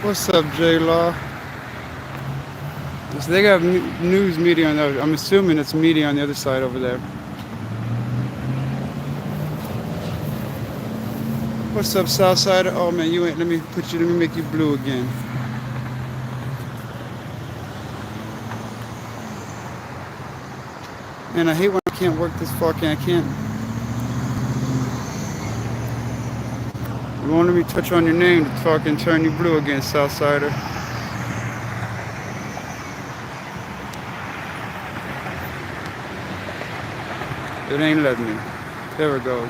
What's up, J Law? So they got news media on the other. I'm assuming it's media on the other side over there. What's up, Southside? Oh man, you ain't. Let me put you. Let me make you blue again. And I hate when I can't work this fucking. I can't. You won't let me touch on your name to fucking turn you blue again, Southsider. It ain't letting me. There it goes.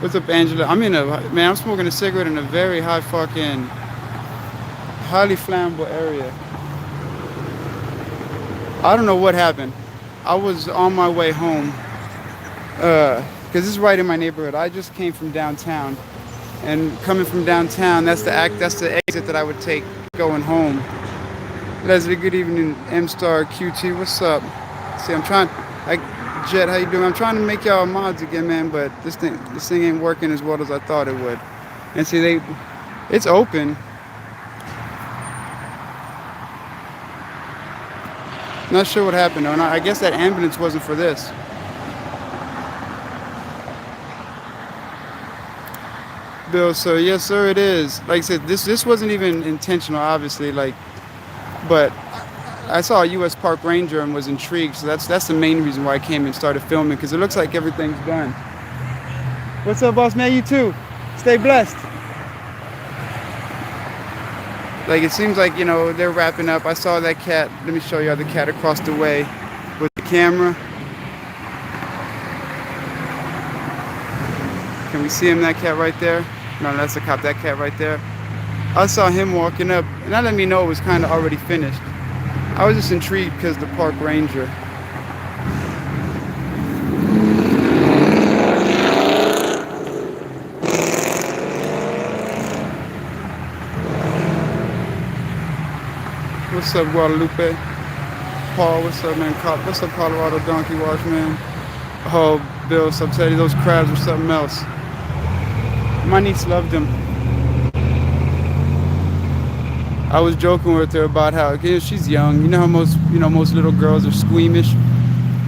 What's up, Angela? I'm smoking a cigarette in a very high fucking, highly flammable area. I don't know what happened. I was on my way home, because this is right in my neighborhood. I just came from downtown, and coming from downtown, that's the exit that I would take going home. Leslie, good evening. M Star QT, what's up? See, Jet, how you doing? I'm trying to make y'all mods again, man, but this thing ain't working as well as I thought it would. And see, it's open. Not sure what happened though, and I guess that ambulance wasn't for this. Bill, so yes, sir, it is. Like I said, this wasn't even intentional, obviously. But I saw a U.S. Park Ranger and was intrigued, so that's the main reason why I came and started filming, because it looks like everything's done. What's up, boss man? You too. Stay blessed. Like, it seems like, they're wrapping up. I saw that cat. Let me show you the cat across the way with the camera. Can we see him, that cat right there? No, that's the cop, that cat right there. I saw him walking up, and that let me know it was kind of already finished. I was just intrigued because the park ranger. What's up, Guadalupe? Paul, what's up, man? What's up, Colorado Donkey Wash, man? Oh, Bill, what's up, Teddy? Those crabs were something else. My niece loved them. I was joking with her about how, she's young. You know how most little girls are squeamish.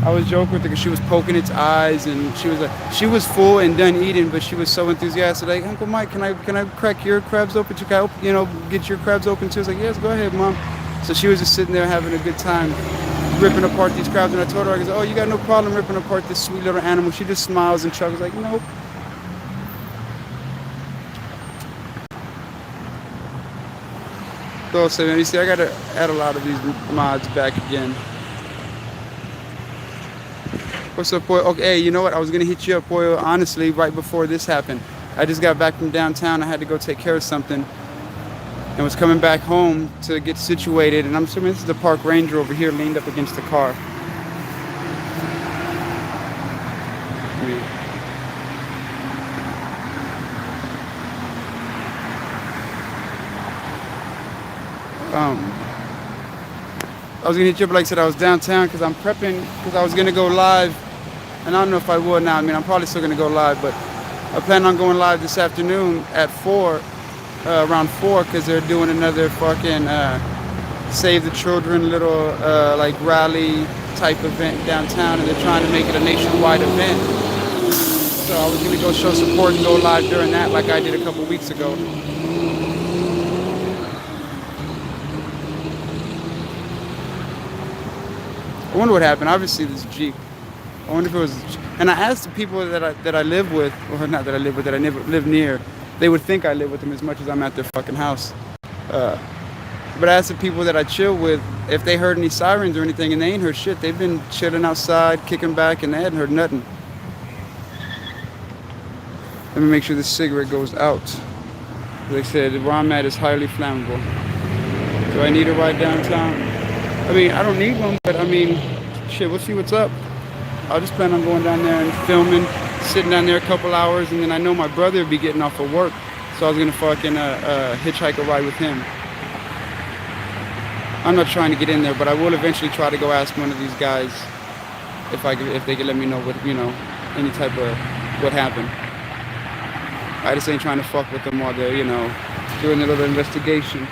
I was joking with her because she was poking its eyes, and she was full and done eating, but she was so enthusiastic. Like, Uncle Mike, can I crack your crabs open? Can I, get your crabs open too? I was like, yes, go ahead, Mom. So she was just sitting there having a good time, ripping apart these crabs. And I told her, I go, oh, you got no problem ripping apart this sweet little animal. She just smiles and chuckles like, nope. So, you see, I got to add a lot of these mods back again. What's up, boy? Okay, hey, you know what? I was going to hit you up, boy, honestly, right before this happened. I just got back from downtown. I had to go take care of something and was coming back home to get situated. And I'm assuming this is the park ranger over here leaned up against the car. I was gonna hit you up, like I said, I was downtown because I'm prepping, because I was gonna go live, and I don't know if I will now. I mean, I'm probably still gonna go live, but I plan on going live this afternoon at 4, around 4, because they're doing another fucking Save the Children little like rally type event downtown, and they're trying to make it a nationwide event. So I was gonna go show support and go live during that, like I did a couple weeks ago. I wonder what happened. Obviously, this Jeep. I wonder if it was. And I asked the people that I live with, or not that I live with, that I never live near. They would think I live with them as much as I'm at their fucking house. But I asked the people that I chill with if they heard any sirens or anything, and they ain't heard shit. They've been chilling outside, kicking back, and they hadn't heard nothing. Let me make sure this cigarette goes out. Like I said, where I'm at is highly flammable. Do I need a ride downtown? I mean, I don't need one, but I mean, shit, we'll see what's up. I'll just plan on going down there and filming, sitting down there a couple hours, and then I know my brother will be getting off of work, so I was gonna fucking hitchhike a ride with him. I'm not trying to get in there, but I will eventually try to go ask one of these guys if they could let me know what, any type of what happened. I just ain't trying to fuck with them while they're, you know, doing a little investigation.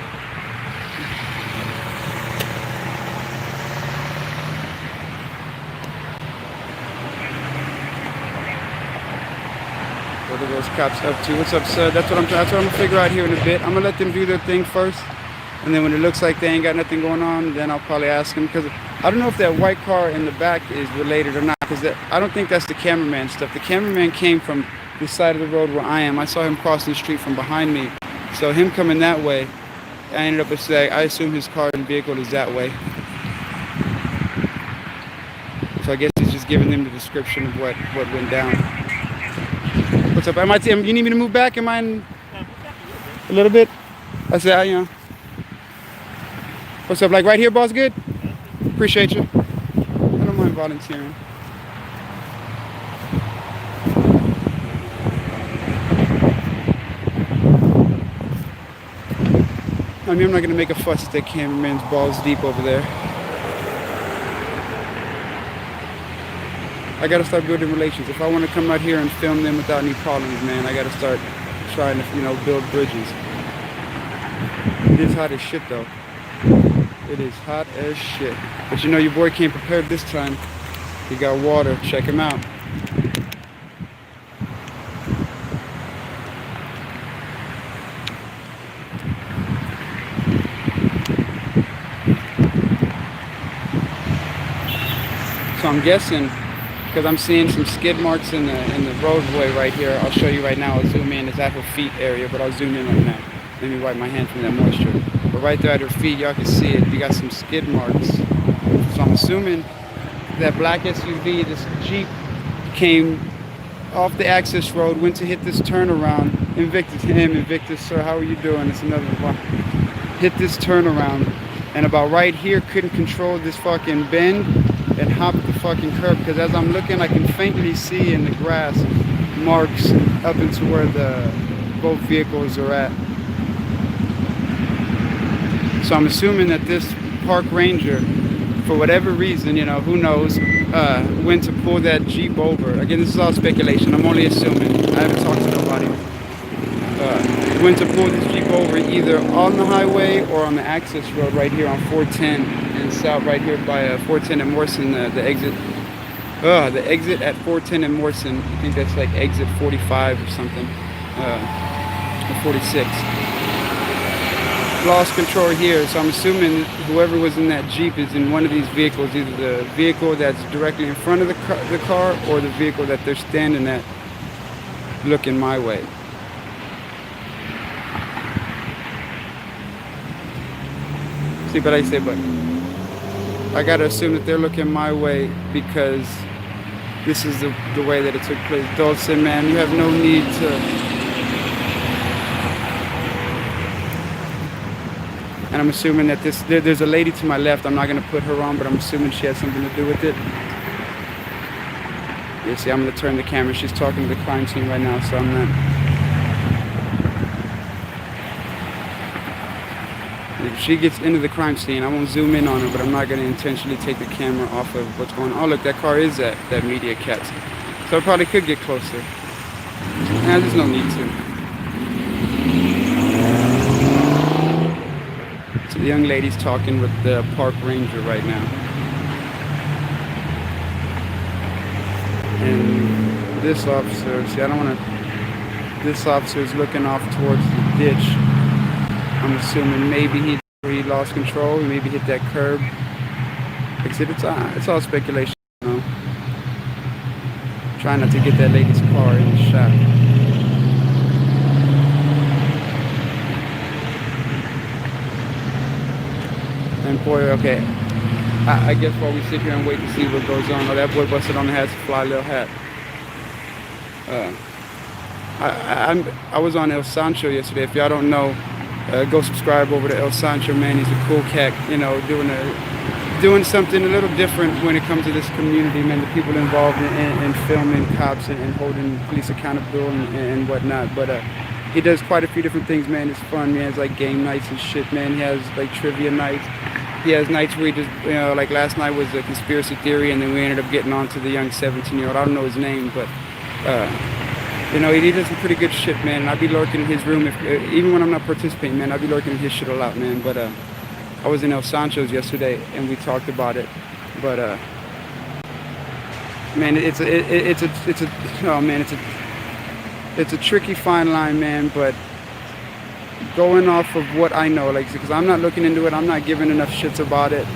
What are those cops up to? What's up, sir? That's what I'm gonna figure out here in a bit. I'm gonna let them do their thing first, and then when it looks like they ain't got nothing going on, then I'll probably ask them, because I don't know if that white car in the back is related or not, because I don't think that's the cameraman stuff. The cameraman came from the side of the road where I am. I saw him crossing the street from behind me, so him coming that way, I ended up saying I assume his car and vehicle is that way. So I guess he's just giving them the description of what went down. What's up? You need me to move back? Am I in a little bit? I said, you know. What's up? Like right here, boss? Good? Appreciate you. I don't mind volunteering. I mean, I'm not gonna make a fuss at that cameraman's balls deep over there. I gotta start building relations. If I want to come out here and film them without any problems, man, I gotta start trying to, you know, build bridges. It is hot as shit, though. It is hot as shit. But you know, your boy came prepared this time. He got water. Check him out. So I'm guessing, because I'm seeing some skid marks in the roadway right here. I'll show you right now. I'll zoom in. It's at her feet area, but I'll zoom in on that. Let me wipe my hand from that moisture. But right there at her feet, y'all can see it. You got some skid marks. So I'm assuming that black SUV, this Jeep, came off the access road, went to hit this turnaround. Invictus, sir, how are you doing? It's another one. Hit this turnaround, and about right here, couldn't control this fucking bend and hopped the fucking curb, because as I'm looking, I can faintly see in the grass marks up into where both vehicles are at. So I'm assuming that this park ranger, for whatever reason, you know, who knows, went to pull that Jeep over. Again, this is all speculation. I'm only assuming. I haven't talked to nobody. Went to pull this Jeep over either on the highway or on the access road right here on 410 and south, right here by 410 and Morrison, the exit. The exit at 410 and Morrison. I think that's like exit 45 or something. Or 46. Lost control here, so I'm assuming whoever was in that Jeep is in one of these vehicles, either the vehicle that's directly in front of the car or the vehicle that they're standing at looking my way. See, but I say, but I gotta assume that they're looking my way because this is the way that it took place. Dawson, man, you have no need to. And I'm assuming that there's a lady to my left. I'm not gonna put her on, but I'm assuming she has something to do with it. You see, I'm gonna turn the camera. She's talking to the crime scene right now, so I'm not. If she gets into the crime scene, I won't zoom in on her, but I'm not going to intentionally take the camera off of what's going on. Oh, look, that car is that Media Cats. So I probably could get closer. Nah, there's no need to. So the young lady's talking with the park ranger right now. And this officer, see, I don't want to, this officer is looking off towards the ditch. I'm assuming maybe he lost control, maybe hit that curb. Like I said, it's all speculation, you know. Trying not to get that lady's car in the shot. And boy, okay, I guess while we sit here and wait to see what goes on, oh, that boy busted on the hat, fly little hat. I was on El Sancho yesterday. If y'all don't know, go subscribe over to El Sancho, man. He's a cool cat, you know, doing something a little different when it comes to this community, man. The people involved in filming cops and holding police accountable and whatnot. But he does quite a few different things, man. It's fun, man. It's like game nights and shit, man. He has like trivia nights. He has nights where he just, you know, like last night was a conspiracy theory, and then we ended up getting on to the young 17-year-old. I don't know his name, but You know, he does some pretty good shit, man. I'd be lurking in his room even when I'm not participating, man. I'd be lurking in his shit a lot, man. But I was in El Sancho's yesterday and we talked about it. But man, it's a tricky fine line, man. But going off of what I know, like, because I'm not looking into it, I'm not giving enough shits about it,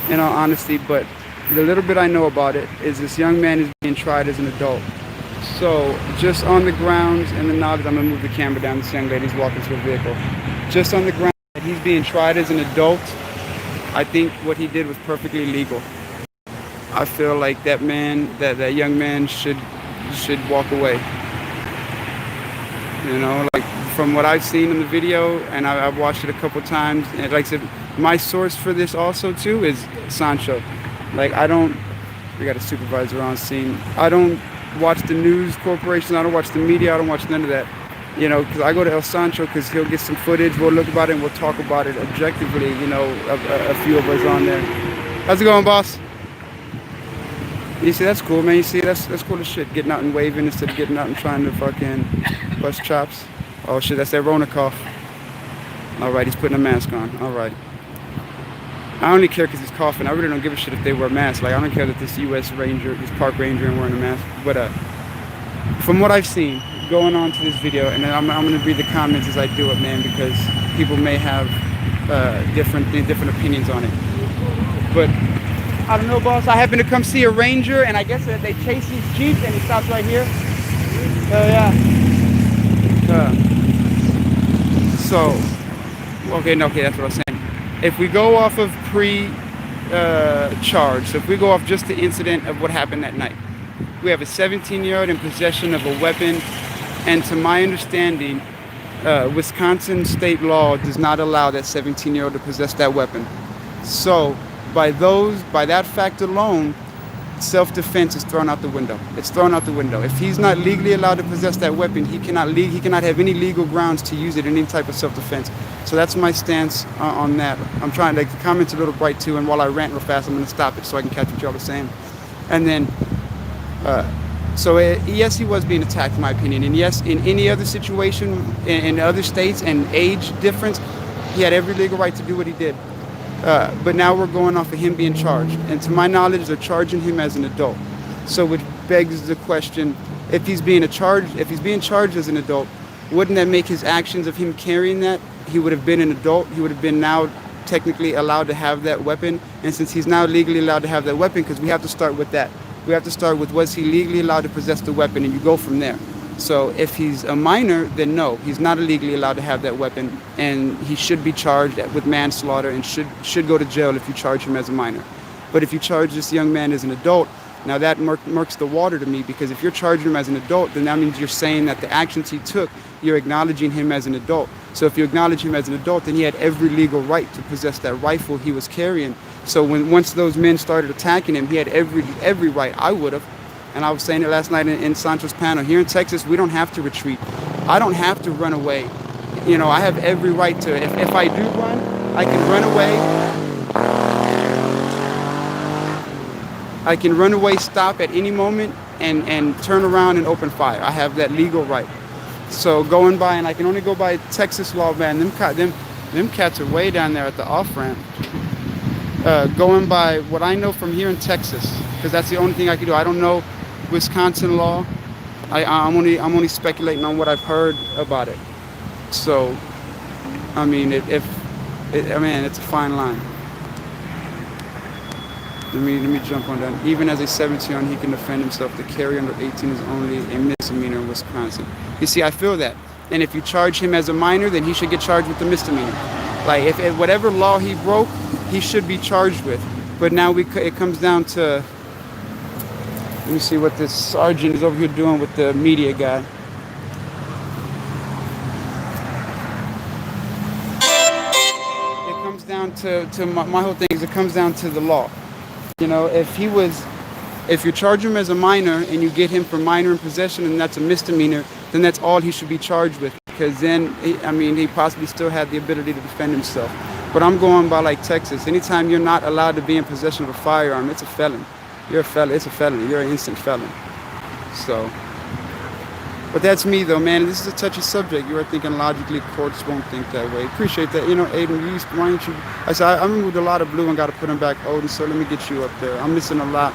in all honesty. But the little bit I know about it is this young man is being tried as an adult. So just on the grounds and the knowledge, I'm gonna move the camera down. This young lady's walking to a vehicle. Just on the ground that he's being tried as an adult, I think what he did was perfectly legal. I feel like that man, that young man should walk away. You know, like from what I've seen in the video, and I've watched it a couple times, and like I said, my source for this also too is Sancho. Like we got a supervisor on scene. I don't watch the news corporations, I don't watch the media, I don't watch none of that. You know, because I go to El Sancho because he'll get some footage, we'll look about it and we'll talk about it objectively, you know, a few of us on there. How's it going, boss? You see, that's cool, man. You see, that's cool as shit. Getting out and waving instead of getting out and trying to fucking bust chops. Oh shit, that's that Rona cough. Alright, he's putting a mask on. Alright. I only care because he's coughing. I really don't give a shit if they wear masks. Like, I don't care that this U.S. Ranger, this park ranger, and wearing a mask. But from what I've seen, going on to this video, and then I'm gonna read the comments as I do it, man, because people may have different opinions on it. But I don't know, boss. I happen to come see a ranger, and I guess that they chase these jeeps, and he stops right here. Yeah. Okay, that's what I was saying. If we go off of charge, so if we go off just the incident of what happened that night, we have a 17-year-old in possession of a weapon, and to my understanding, Wisconsin state law does not allow that 17-year-old to possess that weapon. So by that fact alone, self-defense is thrown out the window. It's thrown out the window. If he's not legally allowed to possess that weapon, he cannot have any legal grounds to use it in any type of self-defense. So that's my stance on that. I'm trying to, like, the comments a little bright too, and while I rant real fast, I'm going to stop it so I can catch what y'all are saying. And then, yes, he was being attacked, in my opinion. And yes, in any other situation, in other states and age difference, he had every legal right to do what he did. But now we're going off of him being charged. And to my knowledge, they're charging him as an adult. So which begs the question, if he's being charged as an adult, wouldn't that make his actions of him carrying that? He would have been an adult. He would have been now technically allowed to have that weapon. And since he's now legally allowed to have that weapon, because we have to start with that. We have to start with, was he legally allowed to possess the weapon? And you go from there. So if he's a minor, then no, he's not illegally allowed to have that weapon, and he should be charged with manslaughter and should go to jail if you charge him as a minor. But if you charge this young man as an adult, now that murks the water to me, because if you're charging him as an adult, then that means you're saying that the actions he took, you're acknowledging him as an adult. So if you acknowledge him as an adult, then he had every legal right to possess that rifle he was carrying. So once those men started attacking him, he had every right. I would have. And I was saying it last night in Sancho's panel. Here in Texas, we don't have to retreat. I don't have to run away. You know, I have every right to. If I do run, I can run away. I can run away, stop at any moment, and turn around and open fire. I have that legal right. So going by, and I can only go by Texas law, man. Them cats are way down there at the off-ramp. Going by what I know from here in Texas, because that's the only thing I can do. I don't know Wisconsin law. I'm only speculating on what I've heard about it. So, I mean, it's a fine line. Let me jump on that. Even as a 17-year-old, he can defend himself. The carry under 18 is only a misdemeanor in Wisconsin. You see, I feel that. And if you charge him as a minor, then he should get charged with the misdemeanor. Like, if whatever law he broke, he should be charged with. But now it comes down to. Let me see what this sergeant is over here doing with the media guy. It comes down to my whole thing is it comes down to the law. You know, if you charge him as a minor and you get him for minor in possession and that's a misdemeanor, then that's all he should be charged with. Because then, he possibly still had the ability to defend himself. But I'm going by like Texas. Anytime you're not allowed to be in possession of a firearm, it's a felon. You're a felon. It's a felony. You're an instant felon. So, But that's me though, man. This is a touchy subject. You are thinking logically, courts won't think that way. Appreciate that. You know, Aiden, why don't you? I said I removed a lot of blue and got to put them back, Odin. So let me get you up there. I'm missing a lot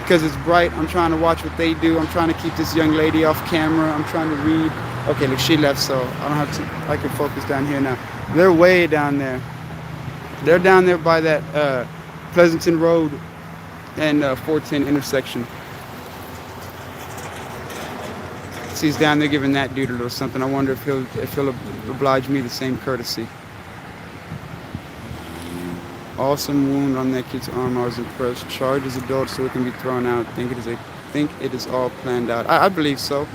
because it's bright. I'm trying to watch what they do. I'm trying to keep this young lady off camera. I'm trying to read. Okay, look, she left, so I don't have to. I can focus down here now. They're way down there. They're down there by that Pleasanton Road and 410 intersection. He's down there giving that dude a little something. I wonder if he'll oblige me the same courtesy. Awesome wound on that kid's arm. I was impressed. Charge is adult, so it can be thrown out. Think it is all planned out. I believe so.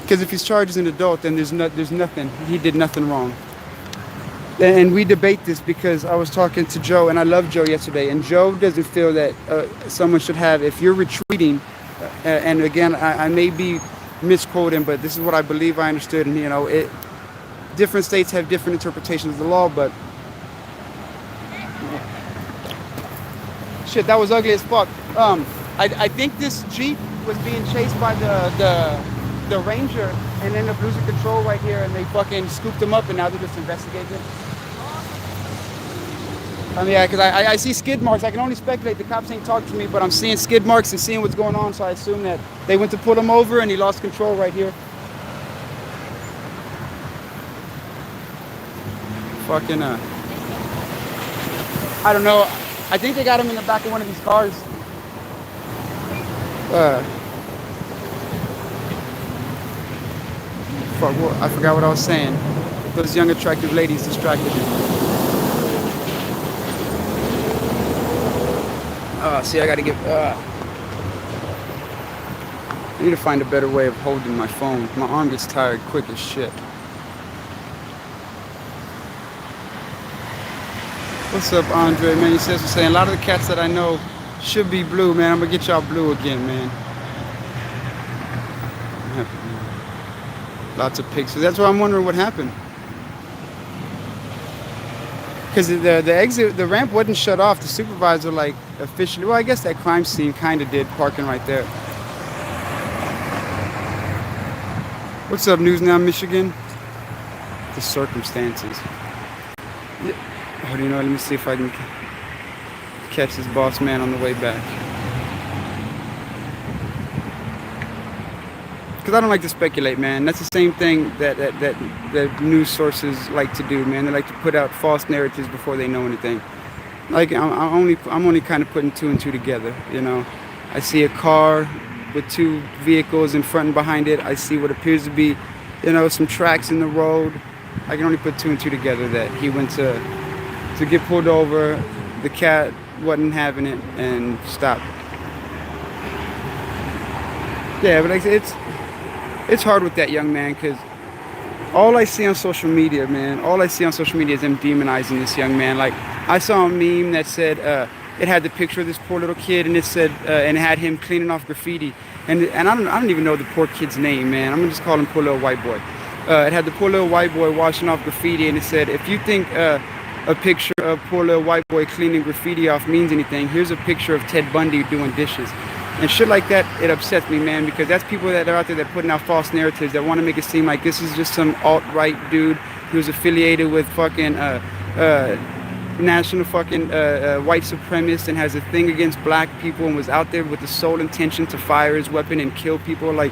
Because if he's charged as an adult, then there's nothing. He did nothing wrong. And we debate this because I was talking to Joe, and I loved Joe yesterday. And Joe doesn't feel that someone should have, if you're retreating, and again, I may be misquoting, but this is what I believe I understood. And you know, different states have different interpretations of the law, but shit, that was ugly as fuck. I think this Jeep was being chased by the Ranger and ended up losing control right here, and they fucking scooped him up, and now they're just investigating it. Yeah, because I see skid marks. I can only speculate. The cops ain't talked to me, but I'm seeing skid marks and seeing what's going on, so I assume that they went to pull him over and he lost control right here. Fucking, I don't know. I think they got him in the back of one of these cars. Fuck, I forgot what I was saying. Those young attractive ladies distracted me. See, I gotta get, I need to find a better way of holding my phone. My arm gets tired quick as shit. What's up, Andre? Man, he says, saying a lot of the cats that I know should be blue, man. I'm gonna get y'all blue again, man. Lots of pictures. That's why I'm wondering what happened. Because the exit, the ramp wasn't shut off. The supervisor, like, officially, well, I guess that crime scene kind of did, parking right there. What's up, News Now, Michigan? The circumstances. Oh, do you know, let me see if I can catch this boss man on the way back. Because I don't like to speculate, man. That's the same thing that news sources like to do, man. They like to put out false narratives before they know anything. Like, I'm only kind of putting two and two together, you know. I see a car with two vehicles in front and behind it. I see what appears to be, you know, some tracks in the road. I can only put two and two together that he went to get pulled over. The cat wasn't having it and stopped. Yeah, but like, it's hard with that young man, because all I see on social media, man, is them demonizing this young man. Like, I saw a meme that said, it had the picture of this poor little kid, and it said, and it had him cleaning off graffiti. And I don't even know the poor kid's name, man. I'm gonna just call him poor little white boy. It had the poor little white boy washing off graffiti, and it said, if you think a picture of poor little white boy cleaning graffiti off means anything, here's a picture of Ted Bundy doing dishes. And shit like that, it upsets me, man, because that's people that are out there that putting out false narratives that want to make it seem like this is just some alt-right dude who's affiliated with fucking national fucking white supremacist and has a thing against black people and was out there with the sole intention to fire his weapon and kill people. Like,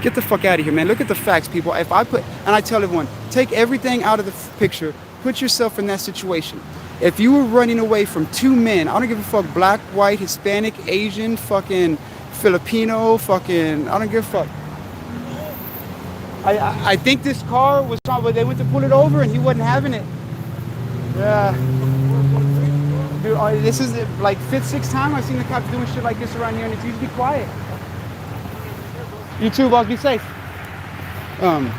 get the fuck out of here, man. Look at the facts, people. If I put, and I tell everyone, take everything out of the picture, put yourself in that situation. If you were running away from two men, I don't give a fuck, black, white, Hispanic, Asian, fucking Filipino, fucking, I don't give a fuck. I think this car was trying, but they went to pull it over and he wasn't having it. Yeah. Dude, this is like fifth, sixth time I've seen the cops doing shit like this around here, and it's usually quiet. You too, boss, be safe. And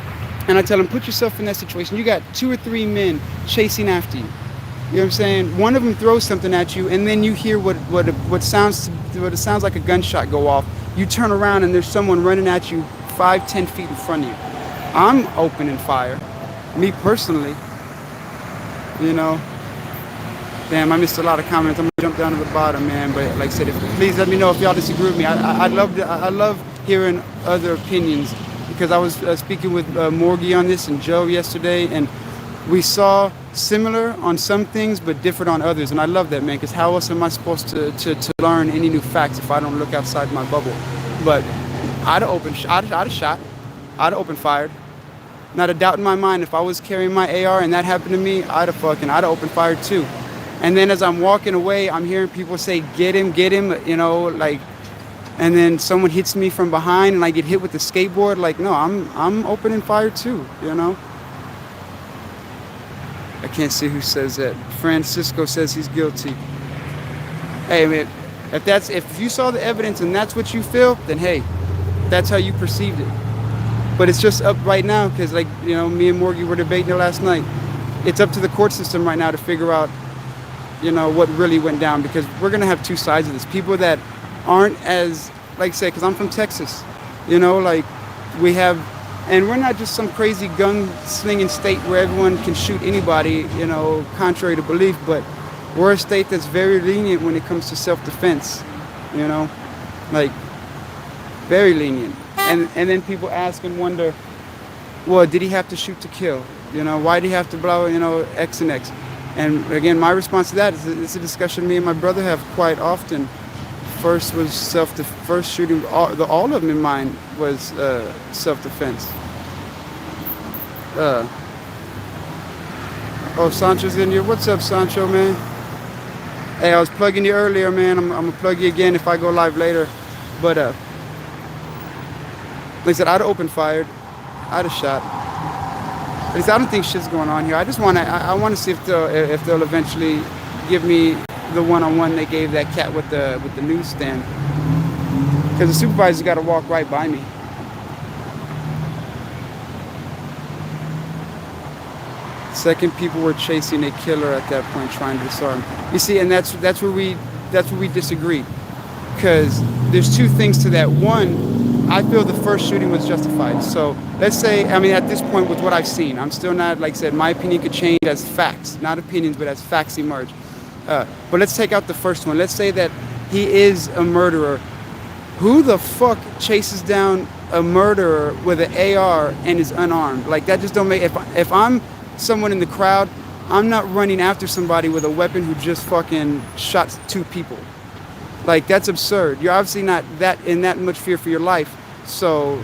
I tell them, put yourself in that situation. You got 2 or 3 men chasing after you. You know what I'm saying? One of them throws something at you, and then you hear what sounds like a gunshot go off. You turn around, and there's someone running at you 5-10 feet in front of you. I'm opening fire, me personally. You know, damn, I missed a lot of comments. I'm gonna jump down to the bottom, man. But like I said, please let me know if y'all disagree with me. I love hearing other opinions because I was speaking with Morgie on this and Joe yesterday, and we saw similar on some things but different on others, and I love that, man, because how else am I supposed to learn any new facts if I don't look outside my bubble? But I'd have shot, I'd have opened fired. Not a doubt in my mind, if I was carrying my AR and that happened to me, I'd have opened fire too. And then as I'm walking away, I'm hearing people say, get him, you know, like, and then someone hits me from behind and I get hit with the skateboard. Like, no, I'm opening fire too, you know? I can't see who says that. Francisco says he's guilty. Hey, man, if you saw the evidence and that's what you feel, then hey, that's how you perceived it. But it's just up right now because, like, you know, me and Morgie were debating it last night. It's up to the court system right now to figure out, you know, what really went down, because we're going to have two sides of this. People that aren't as, like I said, because I'm from Texas, you know, like we have, and we're not just some crazy gun-slinging state where everyone can shoot anybody, you know, contrary to belief, but we're a state that's very lenient when it comes to self-defense, you know, like very lenient. And then people ask and wonder, well, did he have to shoot to kill? You know, why did he have to blow, you know, X and X? And again, my response to that is it's a discussion me and my brother have quite often. First was first shooting, all of them in mine was self-defense. Oh, Sancho's in here. What's up, Sancho, man? Hey, I was plugging you earlier, man. I'm gonna plug you again if I go live later. But like I said, I'd have opened fired. I'd have shot. At least I don't think shit's going on here. I just I want to see if they'll eventually give me the one-on-one they gave that cat with the newsstand. Because the supervisor's got to walk right by me. Second, people were chasing a killer at that point, trying to disarm. You see, and that's where we disagree. Because there's two things to that. One, I feel the first shooting was justified. So let's say, I mean, at this point with what I've seen, I'm still not, like I said, my opinion could change as facts, not opinions, but as facts emerge. But let's take out the first one. Let's say that he is a murderer. Who the fuck chases down a murderer with an AR and is unarmed? Like, that just don't make, if I'm someone in the crowd, I'm not running after somebody with a weapon who just fucking shot two people. Like, that's absurd. You're obviously not in that much fear for your life. So,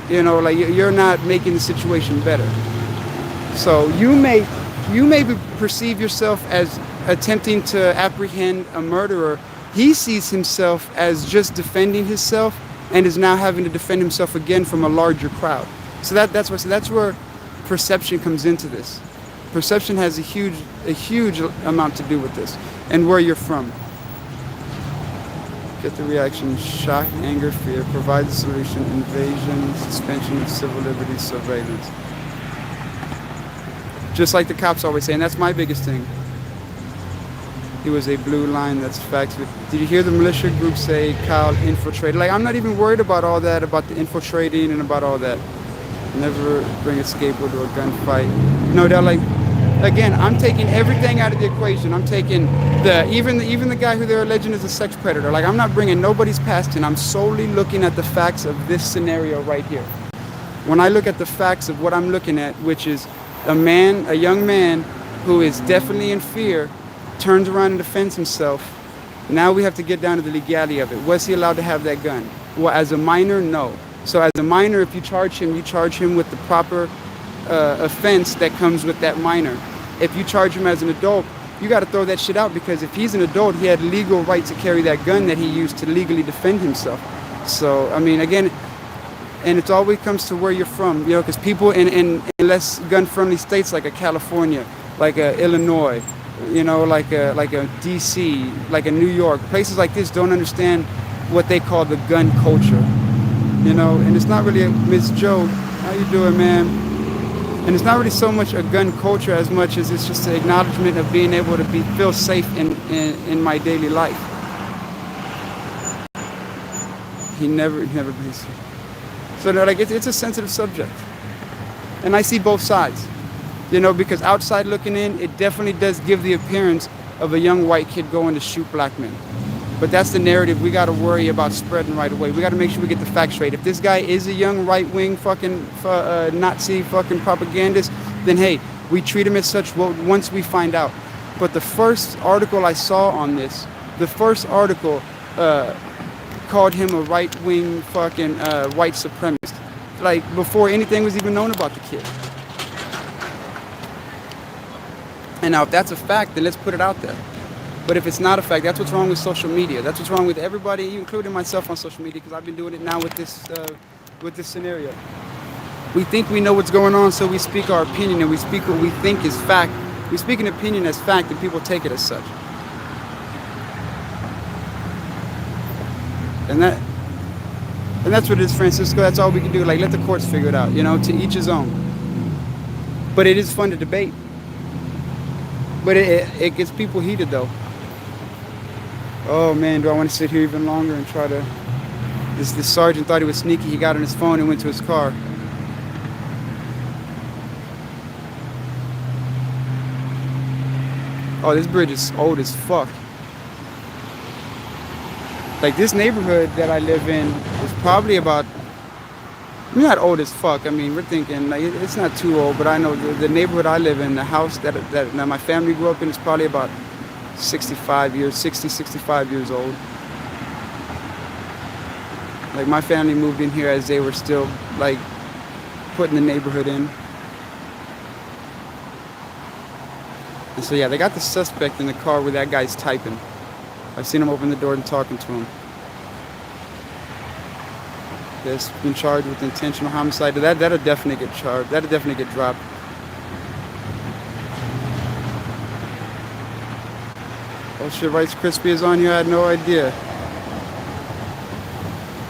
you know, like, you're not making the situation better. So you may perceive yourself as attempting to apprehend a murderer. He sees himself as just defending himself and is now having to defend himself again from a larger crowd. So that's where perception comes into this. Perception has a huge amount to do with this, and where you're from. Get the reaction: shock, anger, fear. Provide the solution: invasion, suspension of civil liberties, surveillance. Just like the cops always say, and that's my biggest thing. He was a blue line, that's facts. Did you hear the militia group say Kyle infiltrated? Like, I'm not even worried about all that, about the infiltrating and about all that. Never bring a skateboard to a gunfight. No, they're like, again, I'm taking everything out of the equation. I'm taking even the guy who they're alleging is a sex predator. Like, I'm not bringing nobody's past in. I'm solely looking at the facts of this scenario right here. When I look at the facts of what I'm looking at, which is a young man who is definitely in fear, turns around and defends himself. Now we have to get down to the legality of it. Was he allowed to have that gun? Well, as a minor, no. So as a minor, if you charge him with the proper offense that comes with that minor. If you charge him as an adult, you got to throw that shit out, because if he's an adult, he had legal right to carry that gun that he used to legally defend himself. So, I mean, again, and it always comes to where you're from, you know, because people in less gun-friendly states like a California, like a Illinois, you know, like a DC, like a New York, places like this don't understand what they call the gun culture, you know. And it's not really Miss Joe, how you doing, man? And it's not really so much a gun culture as much as it's just an acknowledgement of being able to feel safe in my daily life. He never plays. So like it's a sensitive subject, and I see both sides. You know, because outside looking in, it definitely does give the appearance of a young white kid going to shoot black men. But that's the narrative we got to worry about spreading right away. We got to make sure we get the facts straight. If this guy is a young right-wing fucking Nazi fucking propagandist, then hey, we treat him as such once we find out. But the first article I saw on this, the first article called him a right-wing fucking white supremacist. Like, before anything was even known about the kid. And now if that's a fact, then let's put it out there. But if it's not a fact, that's what's wrong with social media. That's what's wrong with everybody, including myself on social media, because I've been doing it now with this scenario. We think we know what's going on, so we speak our opinion, and we speak what we think is fact. We speak an opinion as fact, and people take it as such. And that's what it is, Francisco. That's all we can do. Like, let the courts figure it out, you know, to each his own. But it is fun to debate. But it gets people heated, though. Oh man, do I want to sit here even longer and try to... This sergeant thought he was sneaky. He got on his phone and went to his car. Oh, this bridge is old as fuck. Like, this neighborhood that I live in is probably about... I'm not old as fuck. I mean, we're thinking, like, it's not too old, but I know the neighborhood I live in, the house that my family grew up in, is probably about 65 years old. Like, my family moved in here as they were still, like, putting the neighborhood in. And so, yeah, they got the suspect in the car where that guy's typing. I've seen him open the door and talking to him. That's been charged with intentional homicide. That'll definitely get charged. That'll definitely get dropped. Oh shit, Rice Krispie is on here. I had no idea.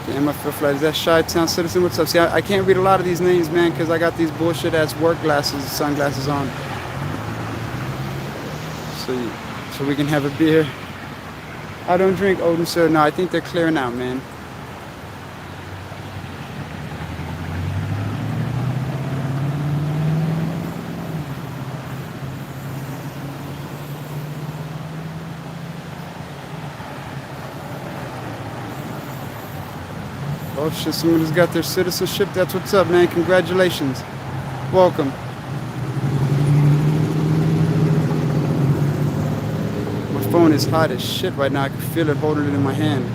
Damn, I feel flat. Is that Chi-Town Citizen? What's up? See, I can't read a lot of these names, man, because I got these bullshit ass work sunglasses on. So we can have a beer. I don't drink Odin, sir. No, I think they're clearing out, man. Oh shit, someone has got their citizenship. That's what's up, man. Congratulations. Welcome. My phone is hot as shit right now. I can feel it holding it in my hand.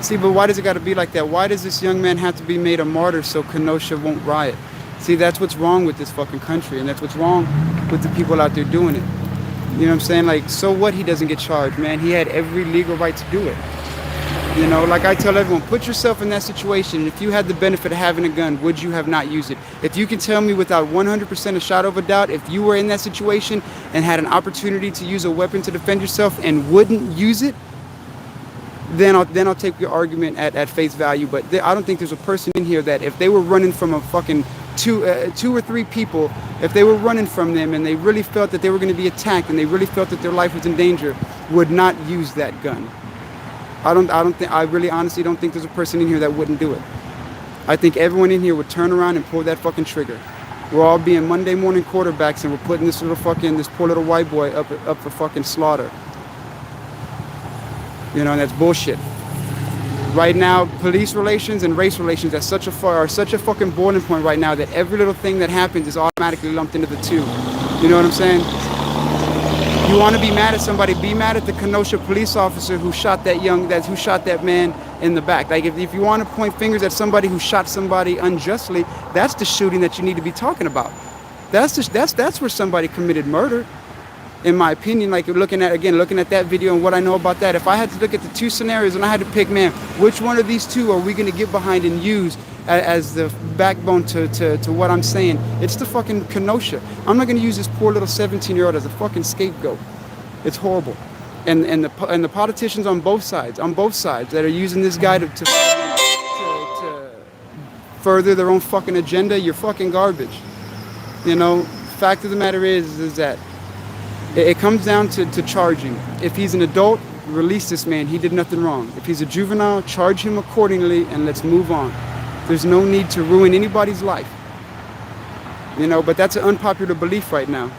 See, but why does it got to be like that? Why does this young man have to be made a martyr so Kenosha won't riot? See, that's what's wrong with this fucking country, and that's what's wrong with the people out there doing it. You know what I'm saying? Like, so what he doesn't get charged, man? He had every legal right to do it. You know, like I tell everyone, put yourself in that situation, and if you had the benefit of having a gun, would you have not used it? If you can tell me without 100% a shot of a doubt, if you were in that situation and had an opportunity to use a weapon to defend yourself and wouldn't use it, then I'll take your argument at face value. But I don't think there's a person in here that if they were running from a fucking two or three people, if they were running from them and they really felt that they were going to be attacked and they really felt that their life was in danger, would not use that gun. I really honestly don't think there's a person in here that wouldn't do it. I think everyone in here would turn around and pull that fucking trigger. We're all being Monday morning quarterbacks and we're putting this poor little white boy up for fucking slaughter. You know, and that's bullshit. Right now, police relations and race relations are such a fucking boiling point right now that every little thing that happens is automatically lumped into the two. You know what I'm saying? You want to be mad at somebody, be mad at the Kenosha police officer who shot that man in the back. Like, if you want to point fingers at somebody who shot somebody unjustly, that's the shooting that you need to be talking about. That's where somebody committed murder. In my opinion, like looking at that video and what I know about that, if I had to look at the two scenarios and I had to pick, man, which one of these two are we going to get behind and use as the backbone to what I'm saying, it's the fucking Kenosha. I'm not going to use this poor little 17-year-old as a fucking scapegoat. It's horrible. And the politicians on both sides that are using this guy to further their own fucking agenda, you're fucking garbage. You know, fact of the matter is that it comes down to charging. If he's an adult, release this man. He did nothing wrong. If he's a juvenile, charge him accordingly and let's move on. There's no need to ruin anybody's life. You know, but that's an unpopular belief right now.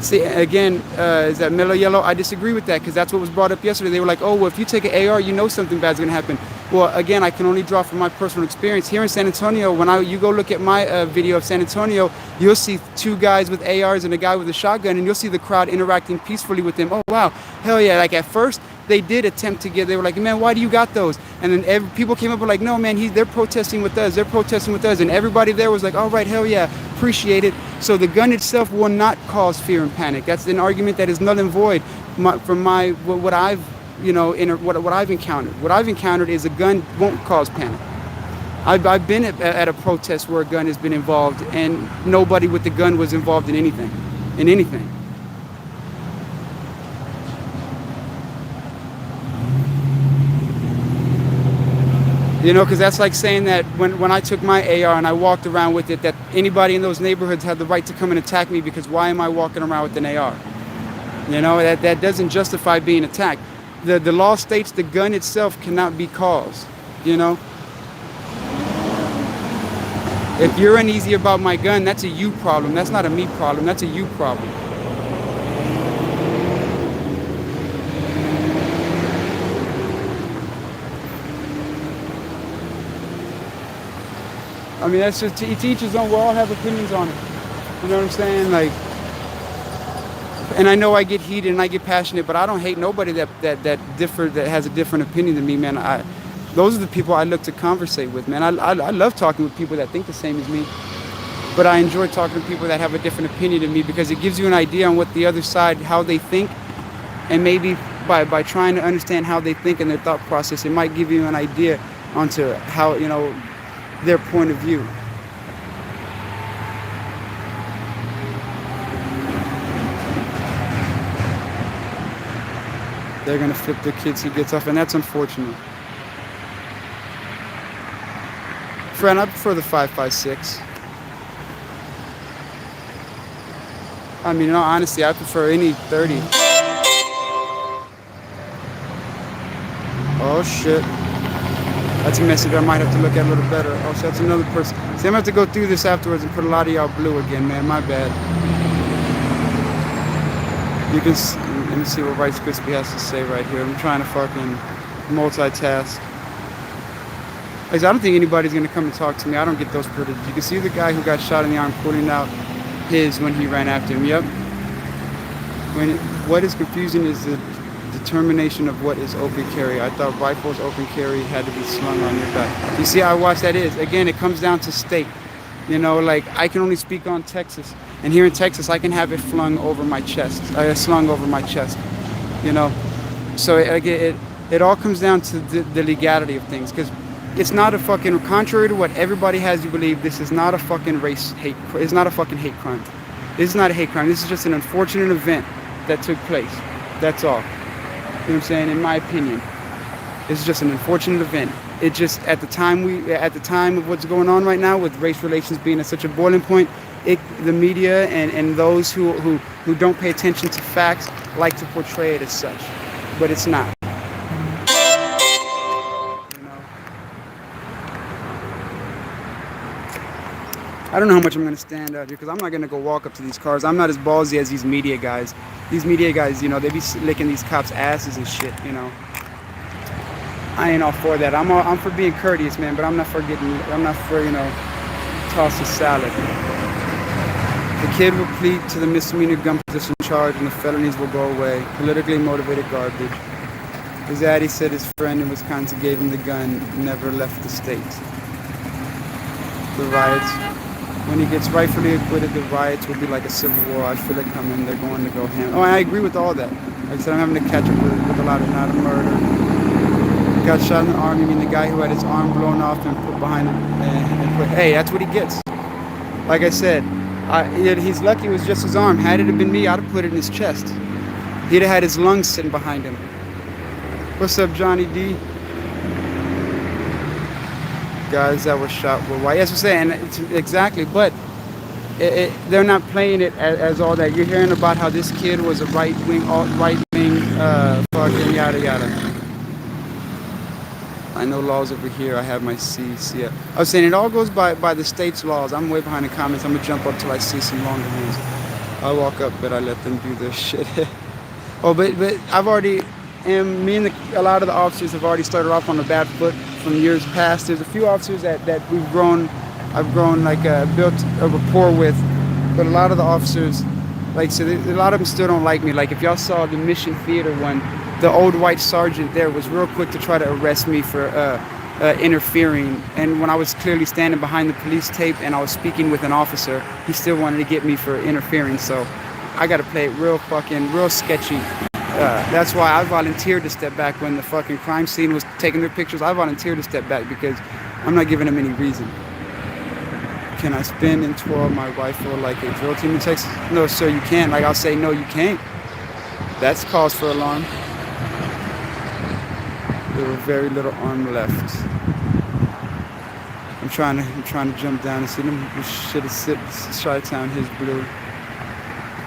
See, again, is that Mellow Yellow? I disagree with that because that's what was brought up yesterday. They were like, oh, well, if you take an AR, you know something bad's going to happen. Well, again, I can only draw from my personal experience. Here in San Antonio, when you go look at my video of San Antonio, you'll see two guys with ARs and a guy with a shotgun, and you'll see the crowd interacting peacefully with them. Oh, wow, hell yeah. Like at first, they did attempt to they were like, man, why do you got those? And then people came up and were like, no, man, they're protesting with us. They're protesting with us. And everybody there was like, all right, hell yeah, appreciate it. So the gun itself will not cause fear and panic. That's an argument that is null and void from what I've, what I've encountered. What I've encountered is a gun won't cause panic. I've been at a protest where a gun has been involved and nobody with the gun was involved in anything. Because that's like saying that when I took my AR and I walked around with it, that anybody in those neighborhoods had the right to come and attack me because why am I walking around with an AR? That doesn't justify being attacked. The law states the gun itself cannot be caused, If you're uneasy about my gun, that's a you problem. That's not a me problem. That's a you problem. I mean, that's just to each his own. We all have opinions on it. You know what I'm saying? Like, and I know I get heated and I get passionate, but I don't hate nobody that has a different opinion than me, man. Those are the people I look to conversate with, man. I love talking with people that think the same as me, but I enjoy talking to people that have a different opinion than me because it gives you an idea on what the other side, how they think, and maybe by trying to understand how they think and their thought process, it might give you an idea onto how, their point of view. They're gonna flip the kids he gets off, and that's unfortunate. Friend, I prefer the 5.56. I mean, in all honesty, I prefer any 30. Oh shit. That's a message I might have to look at a little better. Oh, so that's another person. See, I'm gonna have to go through this afterwards and put a lot of y'all blue again, man. My bad. You can, let me see what Rice Krispie has to say right here. I'm trying to fucking multitask. I don't think anybody's gonna come and talk to me. I don't get those privileges. You can see the guy who got shot in the arm pulling out his when he ran after him. Yep. What is confusing is the determination of what is open carry. I thought rifles open carry had to be slung on your back. You see how watch that is? Again, it comes down to state. Like I can only speak on Texas. And here in Texas, I can have it slung over my chest. So it all comes down to the legality of things. Because it's not a fucking, contrary to what everybody has you believe, this is not a fucking it's not a fucking hate crime. This is not a hate crime. This is just an unfortunate event that took place. That's all. You know what I'm saying? In my opinion, it's just an unfortunate event. It just at the time of what's going on right now with race relations being at such a boiling point, the media and those who don't pay attention to facts like to portray it as such, but it's not. I don't know how much I'm going to stand out here because I'm not going to go walk up to these cars. I'm not as ballsy as these media guys. These media guys, they be licking these cops' asses and shit, I ain't all for that. I'm for being courteous, man, but I'm not for toss a salad. The kid will plead to the misdemeanor gun possession charge and the felonies will go away. Politically motivated garbage. His daddy said his friend in Wisconsin gave him the gun, never left the state. The riots. When he gets rightfully acquitted, the riots will be like a civil war. I feel it coming. They're going to go ham. Oh, I agree with all that. Like I said, I'm having to catch up with a lot of not a murder. Got shot in the arm. You mean the guy who had his arm blown off and put behind him and put, hey, that's what he gets. Like I said, he's lucky it was just his arm. Had it have been me, I'd have put it in his chest. He'd have had his lungs sitting behind him. What's up, Johnny D? Guys that were shot were white. Yes, I'm saying exactly, but they're not playing it as all that. You're hearing about how this kid was a right-wing, alt-right-wing, fucking yada yada. I know laws over here. I have my CC. I was saying it all goes by the state's laws. I'm way behind the comments. I'm gonna jump up till I see some longer ones. I walk up, but I let them do their shit. Oh, but I've already, and me and a lot of the officers have already started off on a bad foot from years past. There's a few officers that I've grown like built a rapport with, but a lot of the officers, like so, a lot of them still don't like me. Like if y'all saw the Mission Theater one, the old white sergeant there was real quick to try to arrest me for interfering. And when I was clearly standing behind the police tape and I was speaking with an officer, he still wanted to get me for interfering. So I got to play it real sketchy. That's why I volunteered to step back when the fucking crime scene was taking their pictures. I volunteered to step back because I'm not giving them any reason. Can I spin and twirl my rifle like a drill team in Texas? No, sir, you can't. Like I'll say, no, you can't. That's cause for alarm. There were very little arm left. I'm trying to jump down and see them. Should have sit Chi-Town, his blue.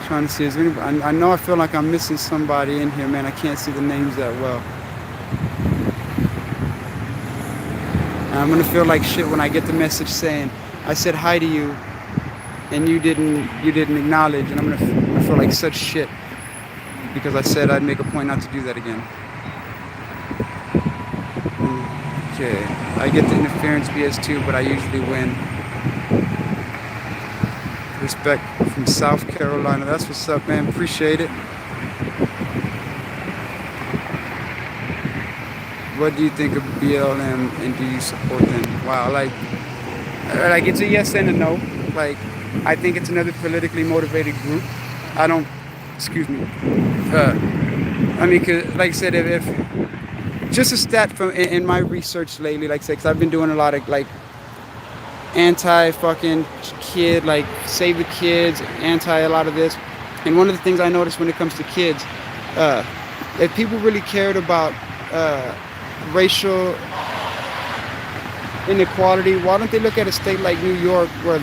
Trying to see is anybody. I know I feel like I'm missing somebody in here, man. I can't see the names that well. And I'm gonna feel like shit when I get the message saying I said hi to you and you didn't acknowledge, and I'm gonna feel like such shit because I said I'd make a point not to do that again. Okay, I get the interference BS too, but I usually win. Respect from South Carolina. That's what's up, man. Appreciate it. What do you think of BLM and do you support them? Wow, like it's a yes and a no. Like, I think it's another politically motivated group. I don't, excuse me. I mean, cause like I said, if just a stat from in my research lately, like I said, 'cause I've been doing a lot of like anti-fucking kid, like save the kids, anti a lot of this. And one of the things I noticed when it comes to kids, if people really cared about racial inequality, why don't they look at a state like New York where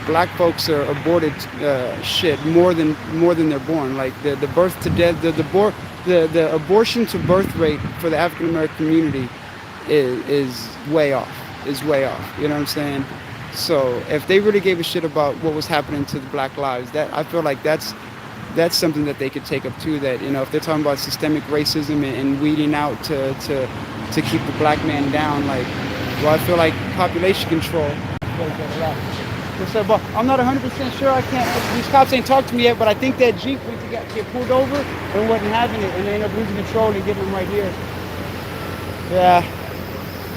black folks are aborted shit more than they're born? Like the birth to death, the abortion to birth rate for the African American community is way off. You know what I'm saying? So if they really gave a shit about what was happening to the black lives, that I feel like that's something that they could take up too. That, you know, if they're talking about systemic racism and weeding out to keep the black man down, like, well, I feel like population control goes that route. But I'm not 100% sure. I can't. These cops ain't talked to me yet, but I think that Jeep went to get pulled over and wasn't having it, and they ended up losing control and getting them right here. Yeah.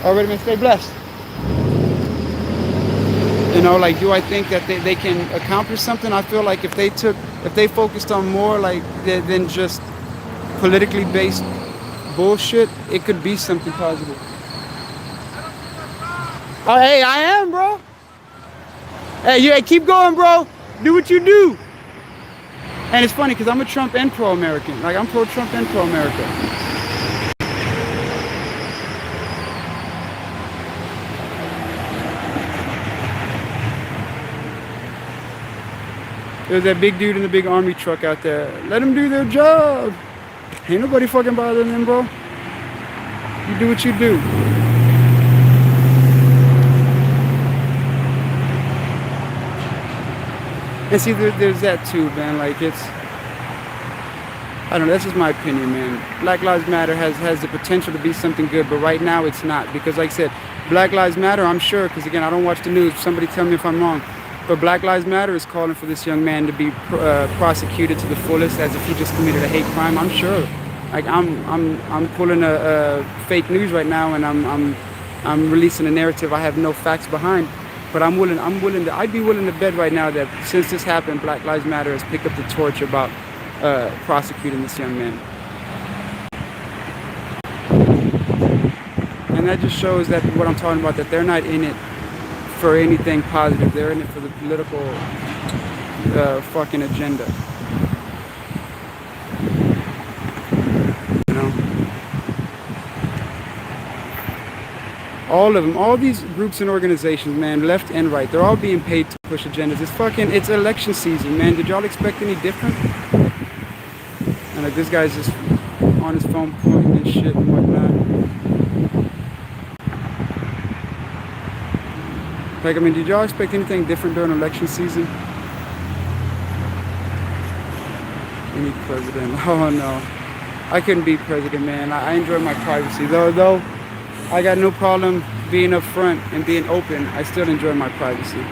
All right, man. Stay blessed. You know, like, do I think that they can accomplish something? I feel like if they focused on more like than just politically based bullshit, it could be something positive. Oh, hey, I am, bro. Hey, keep going, bro. Do what you do. And it's funny because I'm a Trump and pro-American. Like, I'm pro-Trump and pro-America. There's that big dude in the big army truck out there. Let them do their job. Ain't nobody fucking bothering them, bro. You do what you do. And see, there's that too, man. Like, it's, I don't know, that's just my opinion, man. Black Lives Matter has the potential to be something good, but right now it's not. Because like I said, Black Lives Matter, I'm sure, because again, I don't watch the news. Somebody tell me if I'm wrong. But Black Lives Matter is calling for this young man to be prosecuted to the fullest as if he just committed a hate crime. I'm sure. Like, I'm pulling a fake news right now, and I'm releasing a narrative I have no facts behind. But I'd be willing to bet right now that since this happened, Black Lives Matter has picked up the torch about prosecuting this young man. And that just shows that what I'm talking about, that they're not in it for anything positive. They're in it for the political fucking agenda. You know? All of them, all these groups and organizations, man, left and right, they're all being paid to push agendas. It's election season, man. Did y'all expect any different? And like, this guy's just on his phone pointing and shit and whatnot. Like, I mean, did y'all expect anything different during election season? Any president? Oh no, I couldn't be president, man. I enjoy my privacy, though. I got no problem being upfront and being open. I still enjoy my privacy.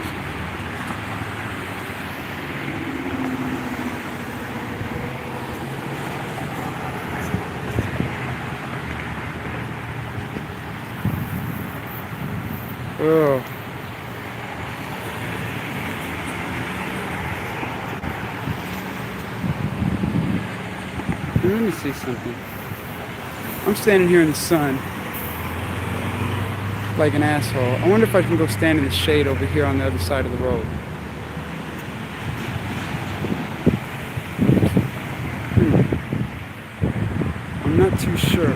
Oh. Let me see something. I'm standing here in the sun like an asshole. I wonder if I can go stand in the shade over here on the other side of the road. I'm not too sure.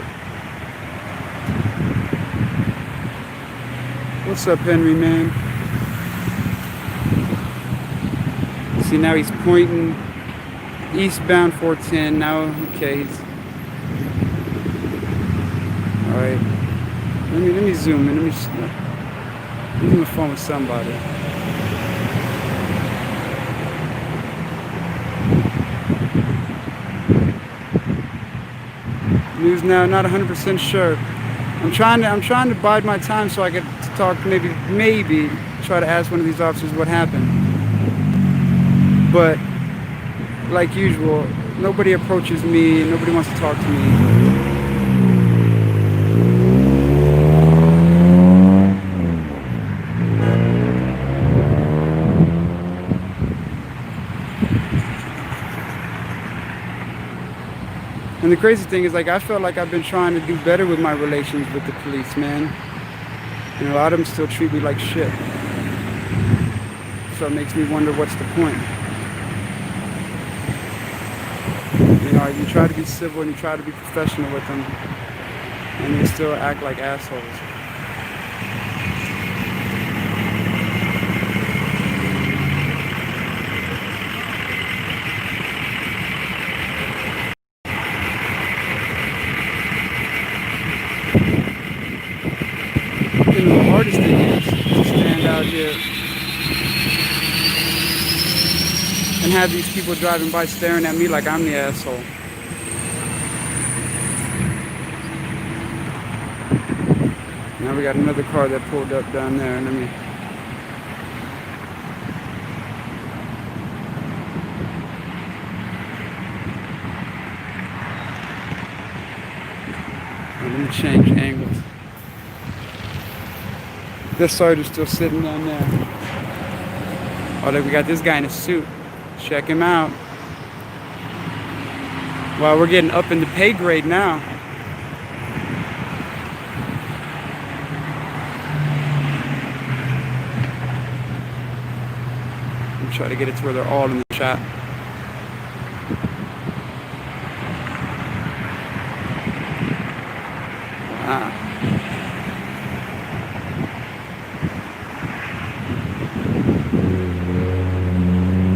What's up, Henry, man? See, now he's pointing eastbound 410. Now, okay, he's all right. Let me zoom in. Let me just use my phone with somebody. News now, not 100% sure. I'm trying to bide my time so I get to talk. Maybe try to ask one of these officers what happened. But like usual, nobody approaches me. Nobody wants to talk to me. And the crazy thing is, like, I felt like I've been trying to do better with my relations with the police, man. And a lot of them still treat me like shit. So it makes me wonder what's the point. You know, you try to be civil and you try to be professional with them, and they still act like assholes. You know, the hardest thing is to stand out here and have these people driving by staring at me like I'm the asshole. Now we got another car that pulled up down there. Let me change angles. This sergeant's still sitting down there. Oh, look, we got this guy in a suit. Check him out. Wow, we're getting up in the pay grade now. I'm trying to get it to where they're all in the shot.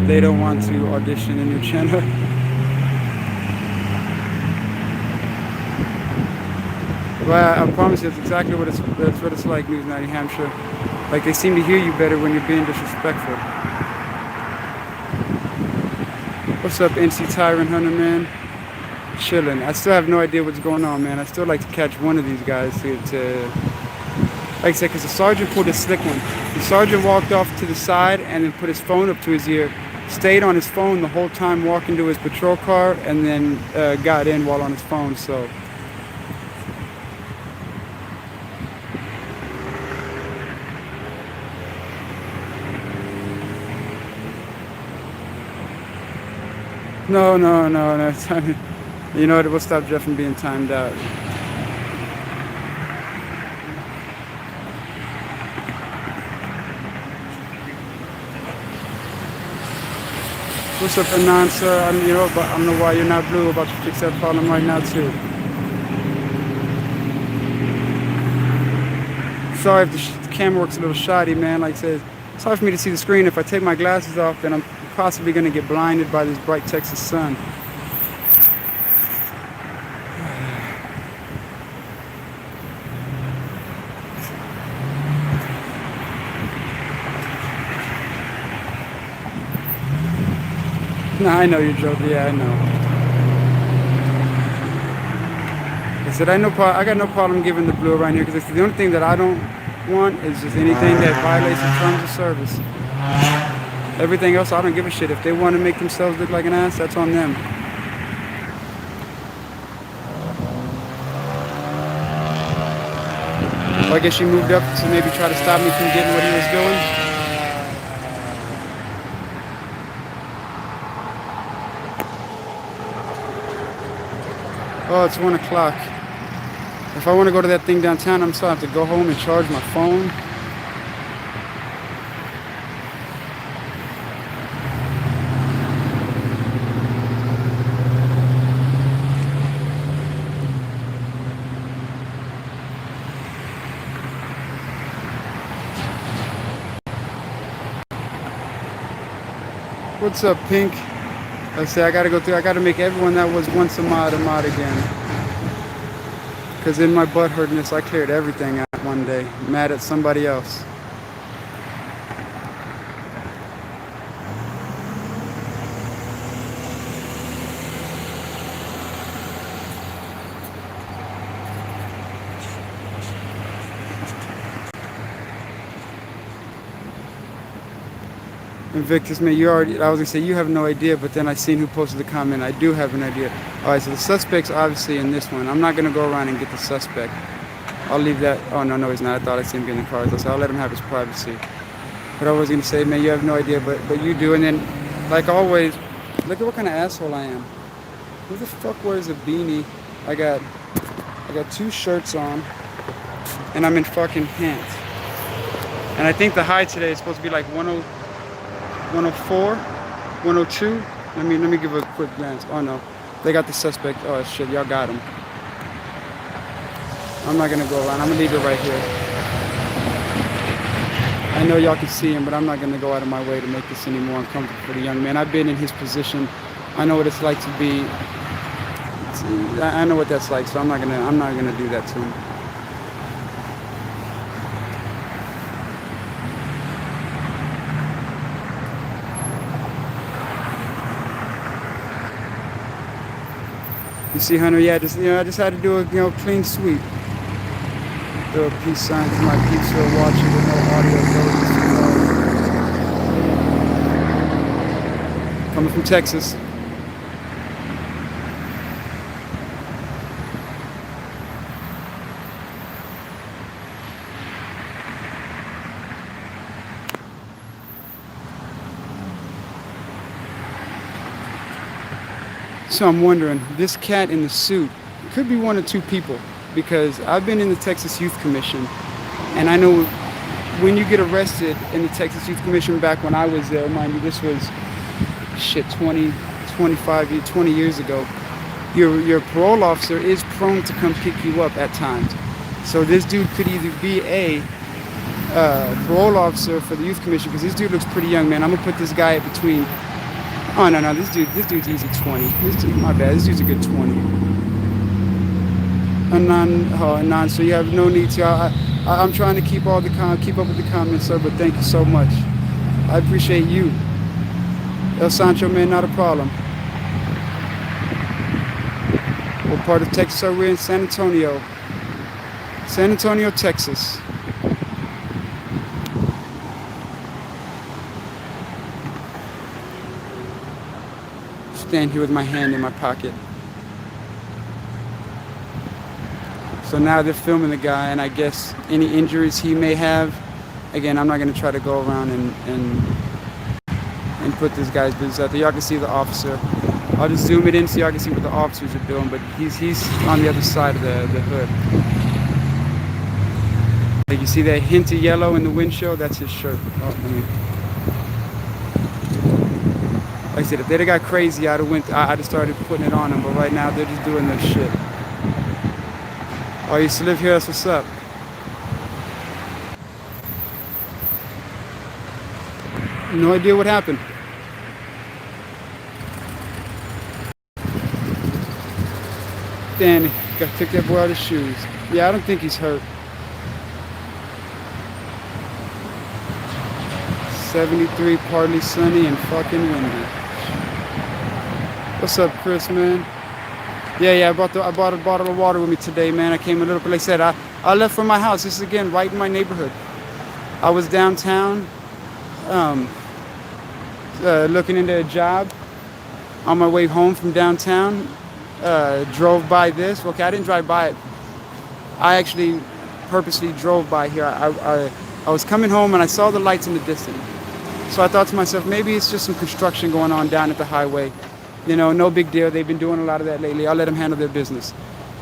They don't want to audition in your channel. Well, I promise you, that's exactly what it's like, News 90 Hampshire. Like, they seem to hear you better when you're being disrespectful. What's up, NC Tyrant Hunter, man? Chilling. I still have no idea what's going on, man. I still like to catch one of these guys to like I said, because the sergeant pulled a slick one. The sergeant walked off to the side and then put his phone up to his ear, stayed on his phone the whole time walking to his patrol car, and then got in while on his phone, so. No. You know what? We'll stop Jeff from being timed out. What's up, Anand, sir? I don't know why you're not blue. About to fix that problem right now, too. Sorry if the camera works a little shoddy, man. Like I said, it's hard for me to see the screen. If I take my glasses off, then I'm possibly going to get blinded by this bright Texas sun. No, I know you're joking. Yeah, I know. said, I got no problem giving the blue around here because the only thing that I don't want is just anything that violates the terms of service. Everything else, I don't give a shit. If they want to make themselves look like an ass, that's on them. So I guess she moved up to maybe try to stop me from getting what he was doing. Oh, it's 1 o'clock. If I want to go to that thing downtown, I'm still have to go home and charge my phone. What's up, Pink? I say I gotta go through. I gotta make everyone that was once a mod again. Cause in my butt hurtness, I cleared everything out one day, mad at somebody else. Invictus, man, I was gonna say you have no idea, but then I seen who posted the comment. I do have an idea. All right, so the suspect's obviously in this one. I'm not gonna go around and get the suspect. I'll leave that. Oh no, he's not. I thought I seen him get in the car. So I'll let him have his privacy. But I was gonna say, man, you have no idea, but you do. And then, like always, look at what kind of asshole I am. Who the fuck wears a beanie? I got 2 shirts on, and I'm in fucking pants. And I think the high today is supposed to be like 104, 102. Let me give a quick glance. Oh no, they got the suspect. Oh shit, y'all got him. I'm not gonna go around. I'm gonna leave it right here. I know y'all can see him, but I'm not gonna go out of my way to make this any more uncomfortable for the young man. I've been in his position. I know what it's like to be. I know what that's like, so I'm not gonna do that to him. You see, Hunter? Yeah, I just had to do a clean sweep. Throw a peace sign to my peeps who are watching with no audio. Coming from Texas. So I'm wondering, this cat in the suit could be 1 or 2 people, because I've been in the Texas Youth Commission, and I know when you get arrested in the Texas Youth Commission back when I was there, mind you, this was 20 years ago, your parole officer is prone to come pick you up at times. So this dude could either be a parole officer for the Youth Commission, because this dude looks pretty young, man. I'm gonna put this guy between. Oh no, this dude's easy 20. My bad. This dude's a good 20. Anon. So you have no need to. I'm trying to keep up with the comments, sir. But thank you so much. I appreciate you. El Sancho, man, not a problem. What part of Texas are we in? San Antonio, Texas. Stand here with my hand in my pocket. So now they're filming the guy, and I guess any injuries he may have. Again, I'm not going to try to go around and put this guy's business out there. Y'all can see the officer. I'll just zoom it in so y'all can see what the officers are doing, but he's on the other side of the hood. Like you see that hint of yellow in the windshield? That's his shirt. Like I said, if they'd have got crazy, I'd have started putting it on them. But right now, they're just doing their shit. Oh, you used to live here? That's what's up. No idea what happened. Danny, got to take that boy out of his shoes. Yeah, I don't think he's hurt. 73, partly sunny and fucking windy. What's up, Chris, man? Yeah. I bought a bottle of water with me today, man. I came a little bit. Like I said, I left from my house. This is again right in my neighborhood. I was downtown, um, looking into a job. On my way home from downtown, drove by this. Okay, I didn't drive by it. I actually purposely drove by here. I was coming home and I saw the lights in the distance. So I thought to myself, maybe it's just some construction going on down at the highway. You know, no big deal. They've been doing a lot of that lately. I'll let them handle their business.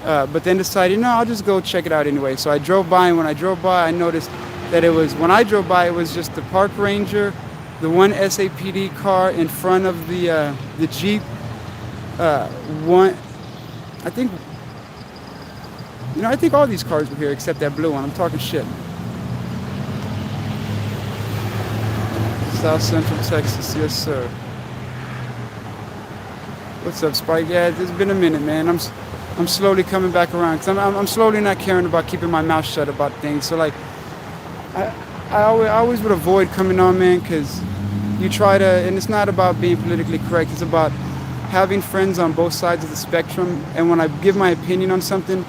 But then decided, no, I'll just go check it out anyway. So I drove by, and when I drove by, I noticed that when I drove by, it was just the park ranger, the one SAPD car in front of the Jeep. One, I think, I think all these cars were here except that blue one. I'm talking shit. South Central Texas, yes sir. What's up, Spike? Yeah, it's been a minute, man. I'm slowly coming back around because I'm slowly not caring about keeping my mouth shut about things. So like, I always would avoid coming on, man, because you try to, and it's not about being politically correct. It's about having friends on both sides of the spectrum. And when I give my opinion on something,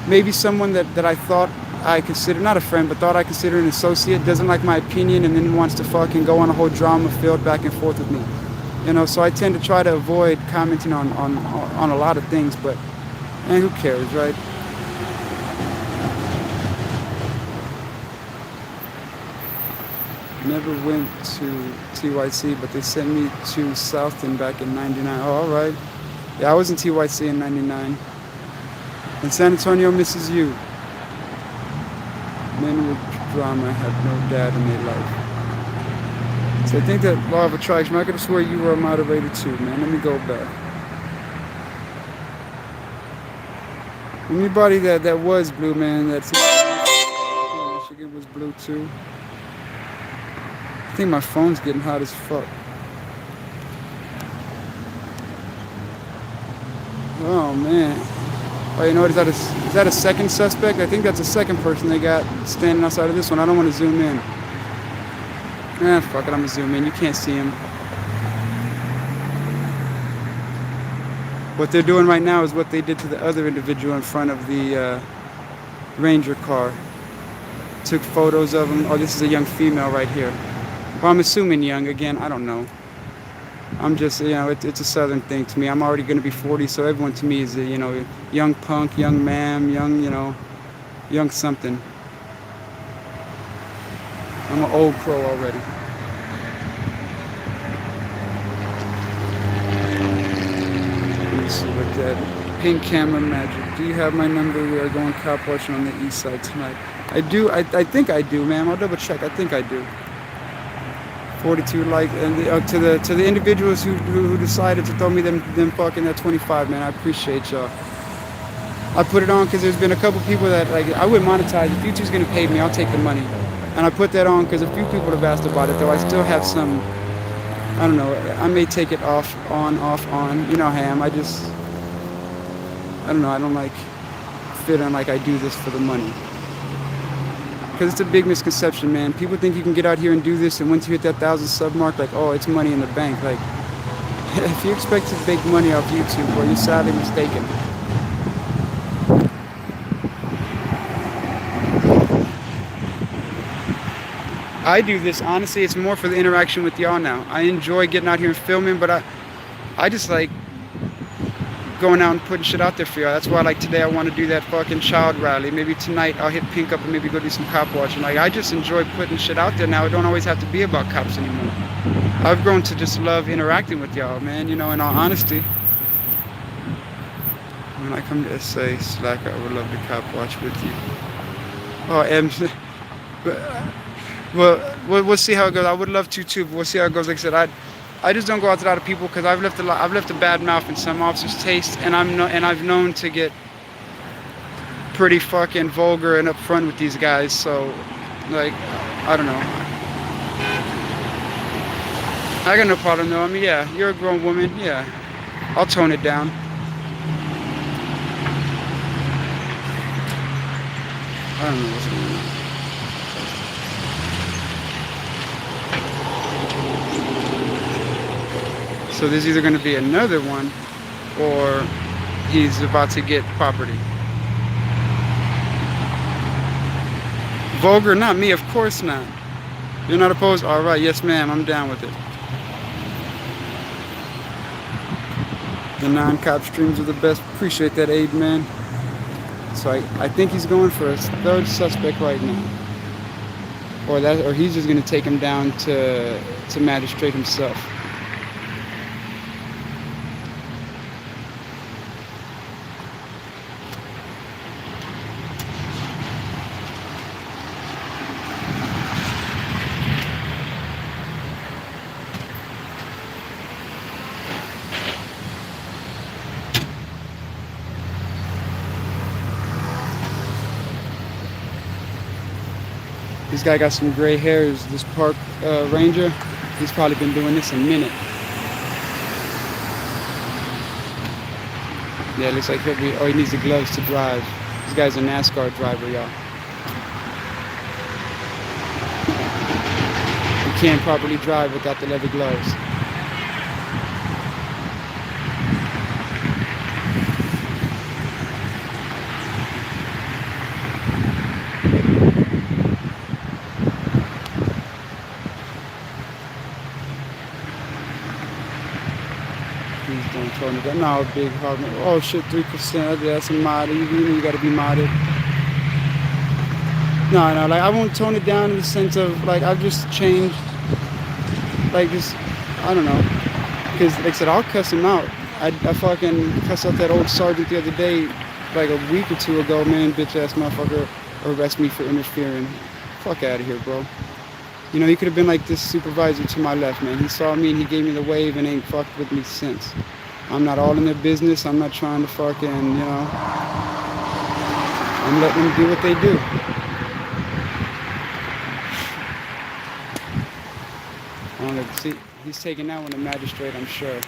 maybe someone that I thought I consider, not a friend, but thought I consider an associate, doesn't like my opinion and then wants to fucking go on a whole drama filled back and forth with me. So I tend to try to avoid commenting on a lot of things, but man, who cares, right? Never went to TYC, but they sent me to Southton back in '99. Oh, all right. Yeah, I was in TYC in '99. And San Antonio misses you. Men with drama have no dad in their life. So I think that law of attraction, I could have swore you were a moderator too, man. Let me go back. Anybody that was blue, man, that's Michigan was blue too. I think my phone's getting hot as fuck. Oh man. Oh, you know what? Is that a second suspect? I think that's a second person they got standing outside of this one. I don't want to zoom in. Fuck it, I'm gonna zoom in. You can't see him. What they're doing right now is what they did to the other individual in front of the Ranger car. Took photos of him. Oh, this is a young female right here. Well, I'm assuming young. Again, I don't know. I'm just, it's a southern thing to me. I'm already going to be 40, so everyone to me is a, young punk, young ma'am, young, young something. I'm an old crow already. Let me see what that pink camera magic. Do you have my number? We are going cop watching on the east side tonight. I do. I think I do, ma'am. I'll double check. I think I do. 42 like, and to the individuals who decided to throw me them fucking that 25, man, I appreciate y'all. I put it on because there's been a couple people that, like, I would monetize. If YouTube's gonna pay me, I'll take the money. And I put that on because a few people have asked about it, though I still have some, I don't know, I may take it off, on, you know how I am. I don't know, I don't like feeling like I do this for the money. Because it's a big misconception, man. People think you can get out here and do this, and once you hit that 1,000 sub mark, like, oh, it's money in the bank. Like, if you expect to make money off YouTube, well, you're sadly mistaken. I do this, honestly, it's more for the interaction with y'all now. I enjoy getting out here and filming, but I just like going out and putting shit out there for y'all. That's why, like, today I want to do that fucking child rally. Maybe tonight I'll hit Pink up and maybe go do some cop watching. Like, I just enjoy putting shit out there now. It don't always have to be about cops anymore. I've grown to just love interacting with y'all, man, in all honesty. When I come to SA, Slacker, I would love to cop watch with you. Oh, and well, we'll see how it goes. I would love to too, but we'll see how it goes. Like I said, I just don't go out to a lot of people because I've left a bad mouth in some officers' taste, and I've known to get pretty fucking vulgar and upfront with these guys. So, like, I don't know. I got no problem though. I mean, yeah, you're a grown woman. Yeah, I'll tone it down. I don't know what's going on. So there's either going to be another one, or he's about to get property. Vulgar, not me, of course not. You're not opposed? All right, yes, ma'am, I'm down with it. The non-cop streams are the best. Appreciate that, Abe, man. So I think he's going for a third suspect right now, or he's just gonna take him down to magistrate himself. This guy got some gray hairs. This park ranger, he's probably been doing this a minute. Yeah, it looks like he'll be. Oh, he needs the gloves to drive. This guy's a NASCAR driver, y'all. You can't properly drive without the leather gloves. Please don't tone it down. No, big hard. Oh shit, 3%. That's a mod. You know you gotta be modded. No, like I won't tone it down in the sense of like I've just changed. Like just, I don't know. Because like I said, I'll cuss him out. I fucking cussed out that old sergeant the other day, like a week or two ago, man, bitch ass motherfucker, arrest me for interfering. Fuck out of here, bro. You know, he could have been like this supervisor to my left, man. He saw me and he gave me the wave and ain't fucked with me since. I'm not all in their business. I'm not trying to fucking, you know. I'm letting them do what they do. I don't know, see, he's taking that one to magistrate, I'm sure.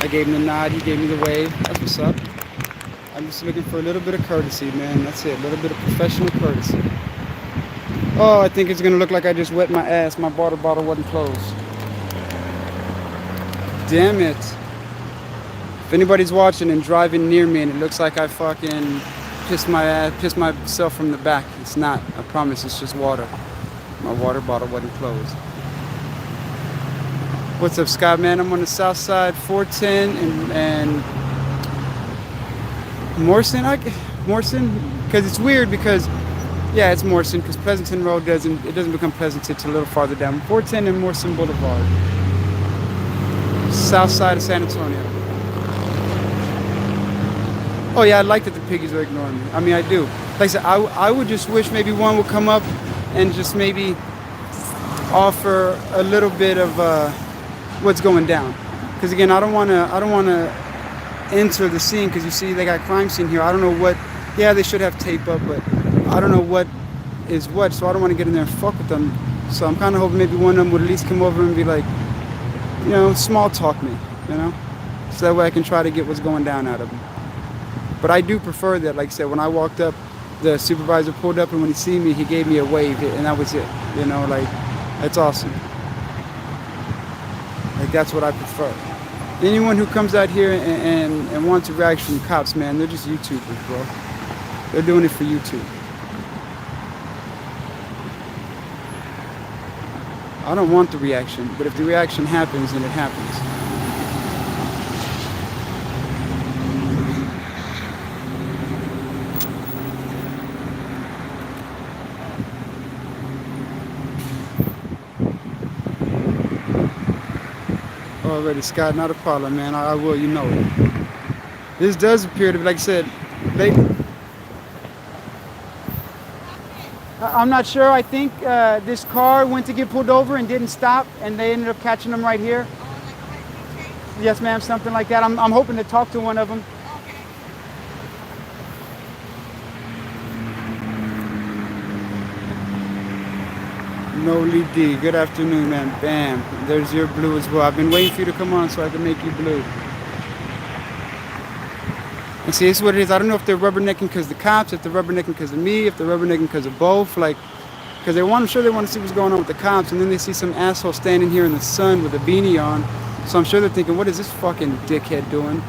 I gave him the nod, he gave me the wave. That's what's up. I'm just looking for a little bit of courtesy, man. That's it, a little bit of professional courtesy. Oh, I think it's gonna look like I just wet my ass. My water bottle wasn't closed. Damn it. If anybody's watching and driving near me and it looks like I fucking pissed myself from the back, it's not. I promise, it's just water. My water bottle wasn't closed. What's up, Scott, man? I'm on the south side, 410 and Morrison, because it's weird because, yeah, it's Morrison because Pleasanton Road doesn't become Pleasanton till a little farther down. 410 and Morrison Boulevard, south side of San Antonio. Oh yeah, I like that the piggies are ignoring me. I mean, I do. Like I said, I would just wish maybe one would come up and just maybe offer a little bit of what's going down. Because again, I don't want to enter the scene because you see they got crime scene here. I don't know what. Yeah, they should have tape up, but I don't know what is what. So I don't want to get in there and fuck with them. So I'm kind of hoping maybe one of them would at least come over and be like, you know, small talk me, you know, so that way I can try to get what's going down out of them. But I do prefer that. Like I said, when I walked up, the supervisor pulled up, and when he see me, he gave me a wave, and that was it. You know, like that's awesome. Like that's what I prefer. Anyone who comes out here and wants a reaction from cops, man, they're just YouTubers, bro. They're doing it for YouTube. I don't want the reaction, but if the reaction happens, then it happens. Already, Scott, not a problem, man. I will, you know it. This does appear to be, like I said, I'm not sure. I think this car went to get pulled over and didn't stop, and they ended up catching them right here. Yes, ma'am, something like that. I'm hoping to talk to one of them. No Lee D. Good afternoon, man. Bam. There's your blue as well. I've been waiting for you to come on so I can make you blue. And see, this is what it is. I don't know if they're rubbernecking because of the cops, if they're rubbernecking because of me, if they're rubbernecking because of both. Like, because I'm sure they want to see what's going on with the cops, and then they see some asshole standing here in the sun with a beanie on. So I'm sure they're thinking, what is this fucking dickhead doing?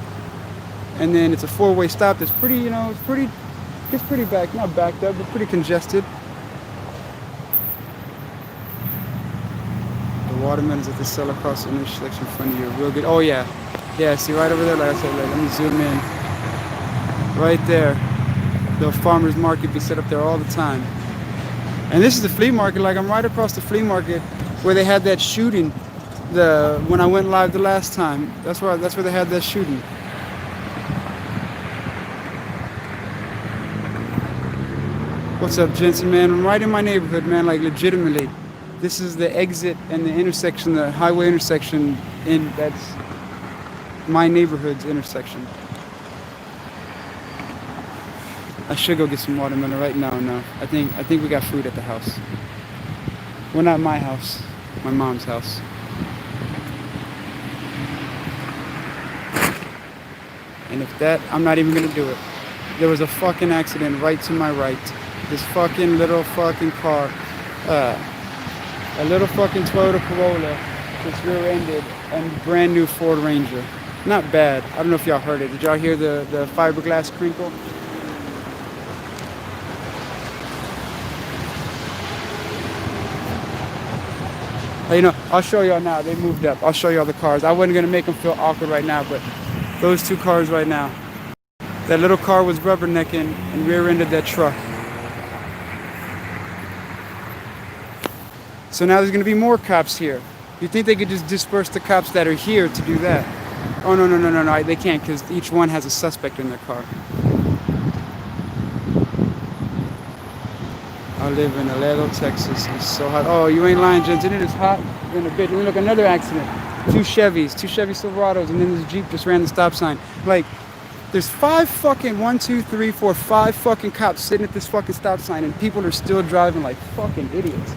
And then it's a four-way stop that's pretty, you know, it's pretty not backed up, but pretty congested. The watermelons at the cell across the intersection in front of you, real good. Oh yeah, yeah. See right over there, like I said, like, let me zoom in. Right there, the farmers market be set up there all the time. And this is the flea market. Like I'm right across the flea market where they had that shooting. When I went live the last time, that's where they had that shooting. What's up, Jensen, man? I'm right in my neighborhood, man, like legitimately. This is the exit and the intersection, the highway intersection that's my neighborhood's intersection. I should go get some watermelon right now. No, I think we got food at the house. Well, not my house, my mom's house. And if that, I'm not even gonna do it. There was a fucking accident right to my right. This fucking little fucking car, a little fucking Toyota Corolla, just rear-ended and brand new Ford Ranger. Not bad. I don't know if y'all heard it. Did y'all hear the fiberglass crinkle? You know, I'll show y'all now. They moved up. I'll show y'all the cars. I wasn't gonna make them feel awkward right now, but those two cars right now. That little car was rubbernecking and rear-ended that truck. So now there's gonna be more cops here. You think they could just disperse the cops that are here to do that? Oh no, they can't because each one has a suspect in their car. I live in Aledo, Texas. It's so hot. Oh, you ain't lying, Jensen. It is hot in a bit. Look, another accident. Two Chevy Silverados, and then this Jeep just ran the stop sign. Like, there's five fucking five fucking cops sitting at this fucking stop sign, and people are still driving like fucking idiots.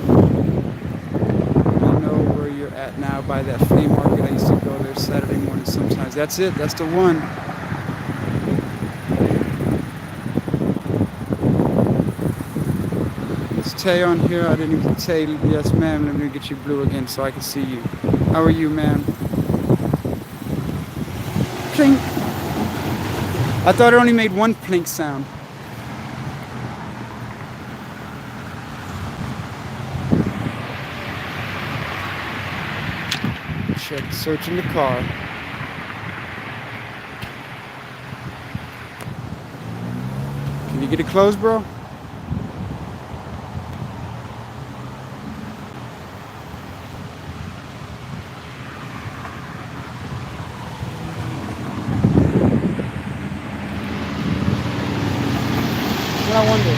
I know where you're at now by that flea market. I used to go there Saturday morning sometimes. That's it. That's the one. Tay on here. I didn't even say yes, ma'am. Let me get you blue again so I can see you. How are you, ma'am? Plink. I thought it only made one plink sound. Check, searching the car. Can you get it closed, bro? I wonder,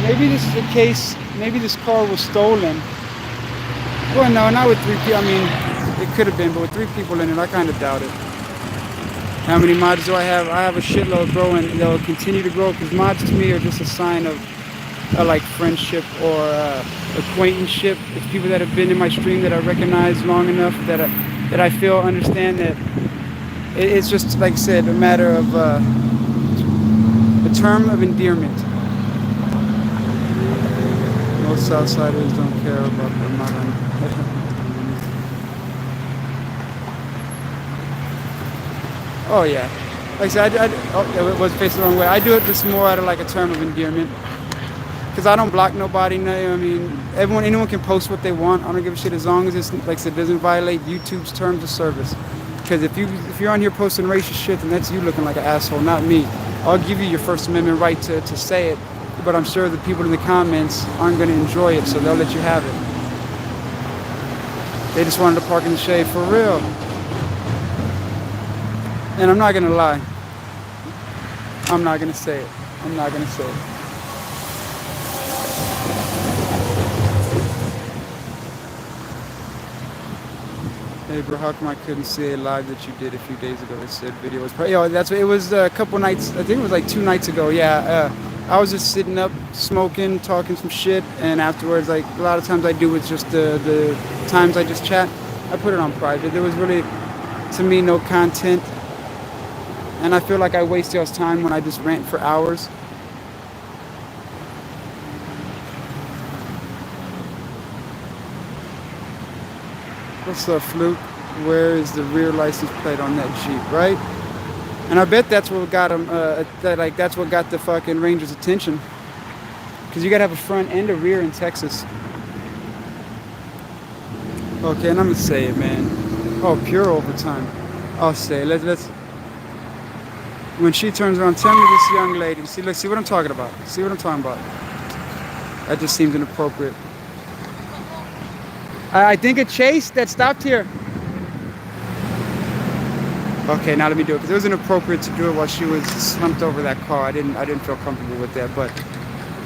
maybe this is a case, maybe this car was stolen. Well, no, not with three people. I mean, it could have been, but with three people in it, I kind of doubt it. How many mods do I have? I have a shitload, bro, and they'll continue to grow because mods to me are just a sign of like friendship or acquaintanceship. It's people that have been in my stream that I recognize long enough that I feel understand that it's just, like I said, a matter of a term of endearment. Most Southsiders don't care about the modern. Oh yeah, like I said, it was facing the wrong way. I do it just more out of like a term of endearment, because I don't block nobody. I mean, anyone can post what they want. I don't give a shit as long as it's, like I said, doesn't violate YouTube's terms of service. Because if you're on here posting racist shit, then that's you looking like an asshole, not me. I'll give you your First Amendment right to say it, but I'm sure the people in the comments aren't going to enjoy it, so they'll let you have it. They just wanted to park in the shade for real. And I'm not going to lie. I'm not going to say it. I'm not going to say it. Hey bro, how come I couldn't see a live that you did a few days ago? It said video was probably, that's it was a couple nights. I think it was like 2 nights ago. Yeah, I was just sitting up, smoking, talking some shit, and afterwards, like a lot of times I do with just the times I just chat, I put it on private. There was really, to me, no content, and I feel like I waste y'all's time when I just rant for hours. What's up, Fluke? Where is the rear license plate on that Jeep, right? And I bet that's what got him. That's what got the fucking Rangers' attention. Cause you gotta have a front and a rear in Texas. Okay, and I'm gonna say it, man. Oh, pure overtime. I'll say it. Let's. When she turns around, tell me this young lady. See, look, see what I'm talking about. See what I'm talking about. That just seemed inappropriate. I think a chase that stopped here. Okay, now let me do it because it was inappropriate to do it while she was slumped over that car. I didn't feel comfortable with that. But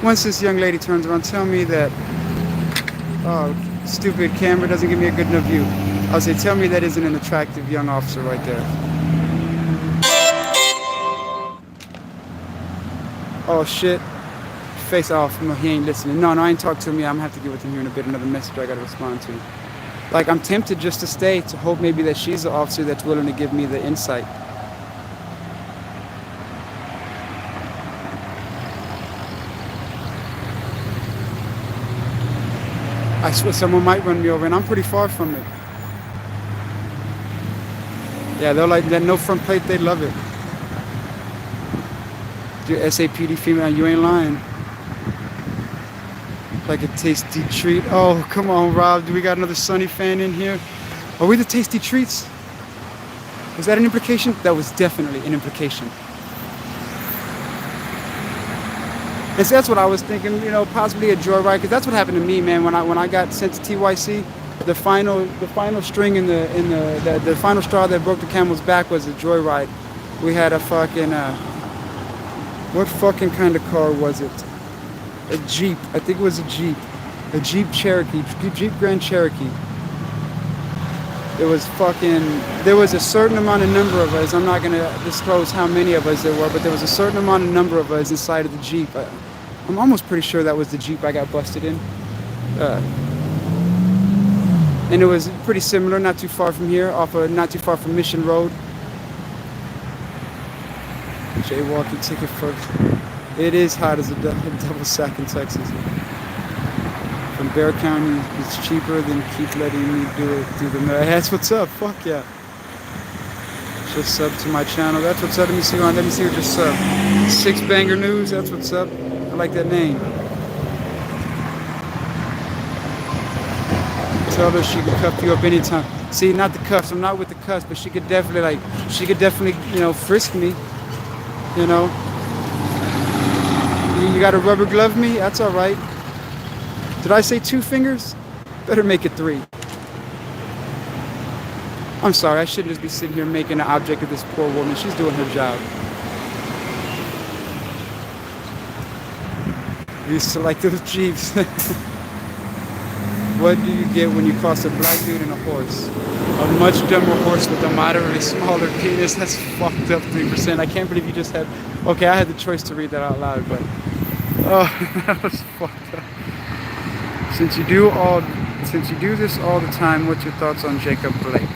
once this young lady turns around, tell me that. Oh, stupid camera doesn't give me a good enough view. I'll say, tell me that isn't an attractive young officer right there. Oh shit. Face off. No, he ain't listening. No, I ain't talk to me. I'm gonna have to get with him here in a bit. Another message I gotta respond to. Like, I'm tempted just to stay to hope maybe that she's the officer that's willing to give me the insight. I swear someone might run me over, and I'm pretty far from it. Yeah, they're like that no front plate. They love it. Dude, SAPD female, you ain't lying. Like a tasty treat. Oh, come on, Rob. Do we got another Sunny fan in here? Are we the tasty treats? Was that an implication? That was definitely an implication. And so that's what I was thinking, you know, possibly a joyride, because that's what happened to me, man. When I got sent to TYC, the final string in the final straw that broke the camel's back was a joyride. We had a fucking what fucking kind of car was it? A Jeep. I think it was a Jeep Cherokee, Jeep Grand Cherokee. There was a certain amount of number of us. I'm not gonna disclose how many of us there were, but there was a certain amount of number of us inside of the Jeep. I'm almost pretty sure that was the Jeep I got busted in. And it was pretty similar, not too far from here, not too far from Mission Road. Jaywalking ticket first. It is hot as a double sack in Texas. From Bear County, it's cheaper than keep letting me do it through the mail. That's what's up. Fuck yeah. Just sub to my channel. That's what's up. Let me see what just sub. Six Banger News. That's what's up. I like that name. Tell her she could cuff you up anytime. See, not the cuffs. I'm not with the cuffs, but she could definitely, you know, frisk me. You know. You got to rubber glove me? That's all right. Did I say 2 fingers? Better make it 3. I'm sorry, I shouldn't just be sitting here making an object of this poor woman. She's doing her job. I used to like those Jeeps. What do you get when you cross a black dude and a horse? A much dumber horse with a moderately smaller penis. That's fucked up 3%. I can't believe you just had... Okay, I had the choice to read that out loud, but... Oh, that was fucked up. Since you do this all the time, what's your thoughts on Jacob Blake?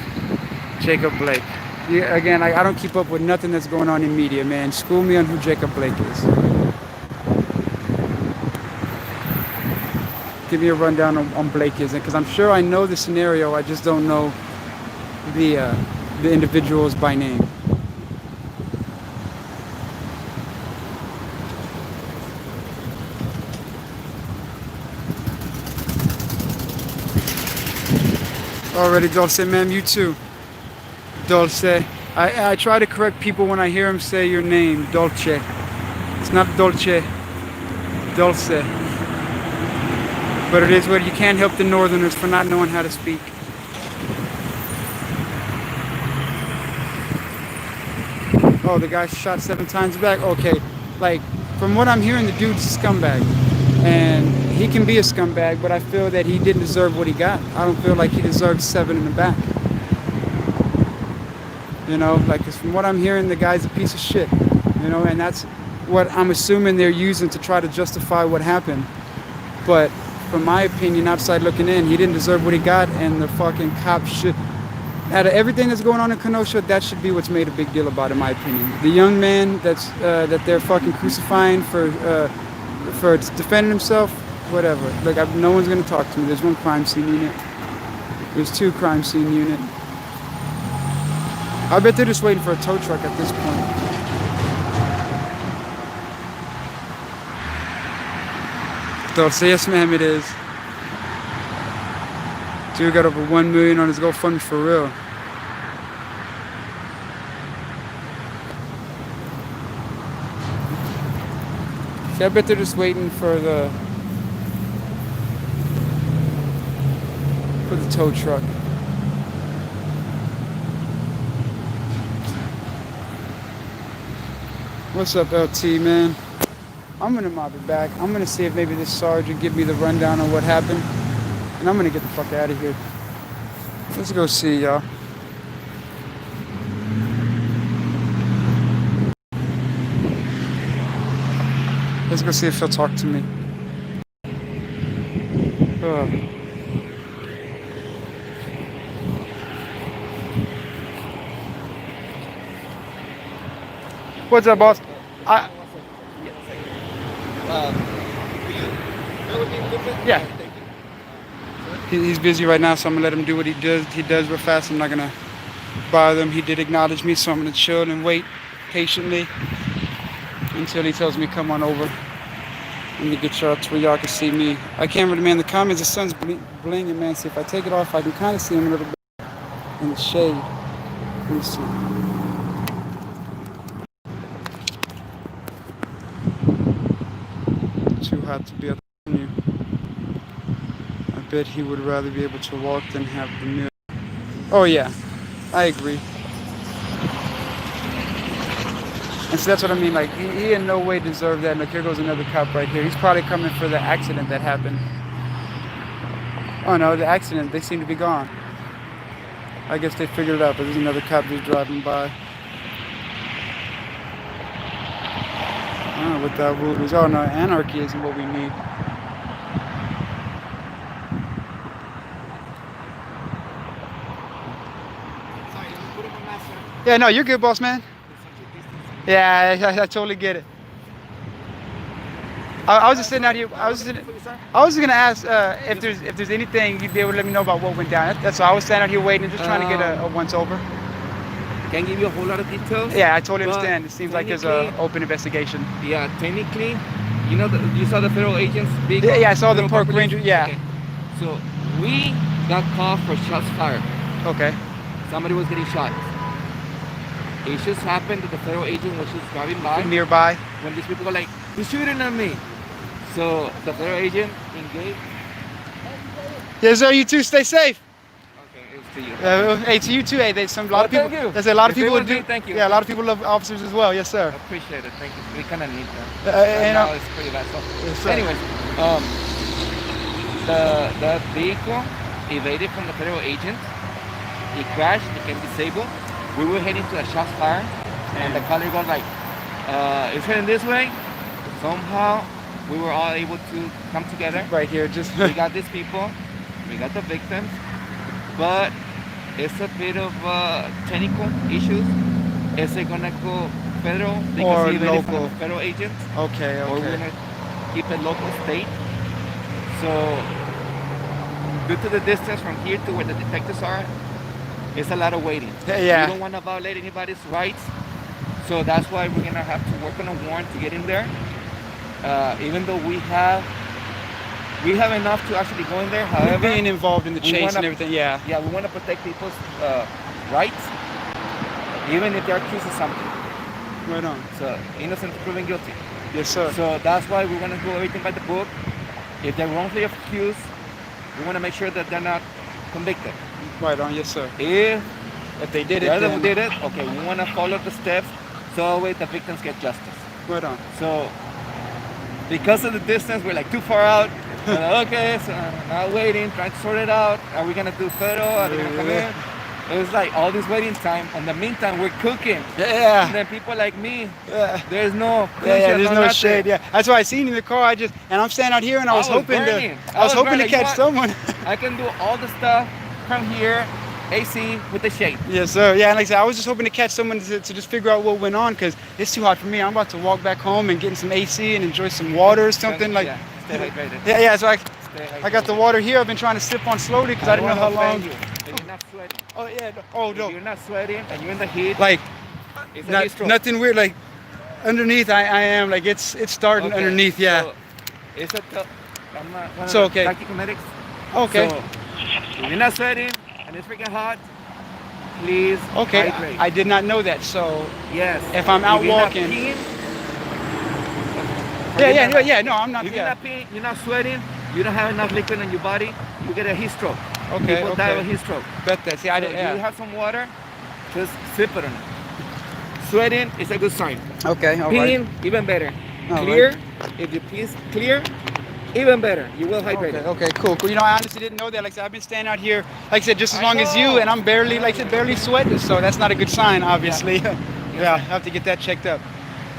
Jacob Blake. Yeah, again, I don't keep up with nothing that's going on in media, man. School me on who Jacob Blake is. Give me a rundown on Blake is, because I'm sure I know the scenario. I just don't know the individuals by name. Already, Dulce, ma'am, you too. Dulce. I try to correct people when I hear them say your name, Dolce. It's not Dolce, Dulce. But it is what you can't help the Northerners for not knowing how to speak. Oh, the guy shot 7 times back? Okay, like, from what I'm hearing, the dude's a scumbag. And he can be a scumbag, but I feel that he didn't deserve what he got. I don't feel like he deserved 7 in the back. You know, like, 'cause from what I'm hearing, the guy's a piece of shit. You know, and that's what I'm assuming they're using to try to justify what happened. But from my opinion, outside looking in, he didn't deserve what he got, and the fucking cops should. Out of everything that's going on in Kenosha, that should be what's made a big deal about, in my opinion. The young man that they're fucking crucifying for defending himself, whatever. Like, no one's gonna talk to me. There's one crime scene unit. There's 2 crime scene unit. I bet they're just waiting for a tow truck at this point. They'll say yes, ma'am, it is. Dude got over 1 million on his GoFundMe for real. See, I bet they're just waiting for the tow truck. What's up, LT, man? I'm gonna mob it back. I'm gonna see if maybe this sergeant give me the rundown on what happened, and I'm gonna get the fuck out of here. Let's go see y'all. Let's go see if he'll talk to me. Ugh. What's up, boss? Yeah. He's busy right now, so I'm gonna let him do what he does. He does real fast. I'm not gonna bother him. He did acknowledge me, so I'm gonna chill and wait patiently until he tells me come on over. Let me get y'all to where y'all can see me. I can't really, man. The comments, the sun's blinging, man. See, if I take it off, I can kind of see him a little bit in the shade. Let me see. Too hot to be up on you. I bet he would rather be able to walk than have the meal. Oh yeah, I agree. And so that's what I mean. Like he in no way deserved that. Look, here goes another cop right here. He's probably coming for the accident that happened. Oh no, the accident. They seem to be gone. I guess they figured it out. But there's another cop just driving by. I don't know what that rule is. Oh no, anarchy isn't what we need. Yeah, no, you're good, boss man. Yeah, I totally get it. I was just sitting out here. I was just gonna ask if there's anything you'd be able to let me know about what went down. That's all. I was standing out here waiting, just trying to get a once over. Can't give you a whole lot of details. Yeah, I totally understand. It seems like there's an open investigation. Yeah, technically, you know, you saw the federal agents. Yeah, I saw the park ranger. Yeah. Okay. So we got called for shots fired. Okay. Somebody was getting shot. It just happened that the federal agent was just driving by Nearby. when these people were like, "He's shooting at me." So the federal agent engaged. Yes, sir. You too. Stay safe. Okay, it's to you. Hey, to you too. Hey, there's a lot of people. Thank you. There's a lot of If they people would do. be, thank you. Yeah, a lot of people love officers as well. Yes, sir. Appreciate it. Thank you. We kind of need that. You Right know- now it's pretty bad. So, Yes, sir. anyways, the vehicle evaded from the federal agent. It crashed. It became disabled. We were heading to a shots fire, and the caller goes like, "It's heading this way." Somehow, we were all able to come together. Right here, just. We got these people. We got the victims, but it's a bit of technical issues. Is it gonna go federal because Or he evaded from local. the federal agents? Okay. Or we're Okay. gonna keep it local state. So due to the distance from here to where the detectives are, it's a lot of waiting. Yeah. We don't want to violate anybody's rights, so that's why we're gonna have to work on a warrant to get in there. Even though we have enough to actually go in there. However, Being involved in the we chase wanna- and everything. Yeah. yeah, we want to protect people's rights, even if they're accused of something. Right on. So innocent proven guilty. Yes, sir. So that's why we want to do everything by the book. If they're wrongfully accused, we want to make sure that they're not convicted. Right on. Yes, sir. If they did it, the other then- one did it, okay, we want to follow the steps so that way the victims get justice. Right on. So because of the distance, we're like too far out. We're like, okay, so now waiting, trying to sort it out. Are we gonna do federal? Are they gonna come in? It was like all this waiting time. In the meantime, we're cooking. Yeah. And then people like me, Yeah. there's no Yeah, there's no nothing. shade. Yeah, that's why I seen you in the car. And I'm standing out here, and I was hoping burning. to, I was hoping to burning. You catch know someone. I can do all the stuff from here, AC with the shade. Yes, sir. Yeah, and like I said, I was just hoping to catch someone to just figure out what went on, because it's too hot for me. I'm about to walk back home and get in some AC and enjoy some water or something. Like, Yeah, stay hydrated. yeah. So Stay I got the hydrated. water here. I've been trying to sip on slowly because I didn't know how long. You. If you're not sweating. Oh yeah. Oh If no. you're not sweating and you're in the heat, Like it's a heat stroke. nothing weird. Like underneath, I am like it's starting Okay, underneath. Yeah. so it's a I'm not one of So, the okay. tactical medics. Okay. So, if you're not sweating and it's freaking hot, please Okay. hydrate. I did not know that. So Yes. if I'm out you're not walking- peeing, yeah. No, I'm not. If you're Yeah. not peeing, you're not sweating, you don't have enough liquid in your body, you get a heat stroke. Okay. People die of a Okay. heat stroke. Bet that. See, I So did. if you Yeah. have some water, just sip it on it. Sweating is a good sign. Okay. All right. Peeing, even better. All Clear, if you pee is clear, even better. You will hydrate Okay, it. okay, cool. You know, I honestly didn't know that. Like I said, I've been standing out here, like I said, just as I long as you, know. and I'm barely, like I said, barely sweating. So that's not a good sign, obviously. Yeah, I have to get that checked up.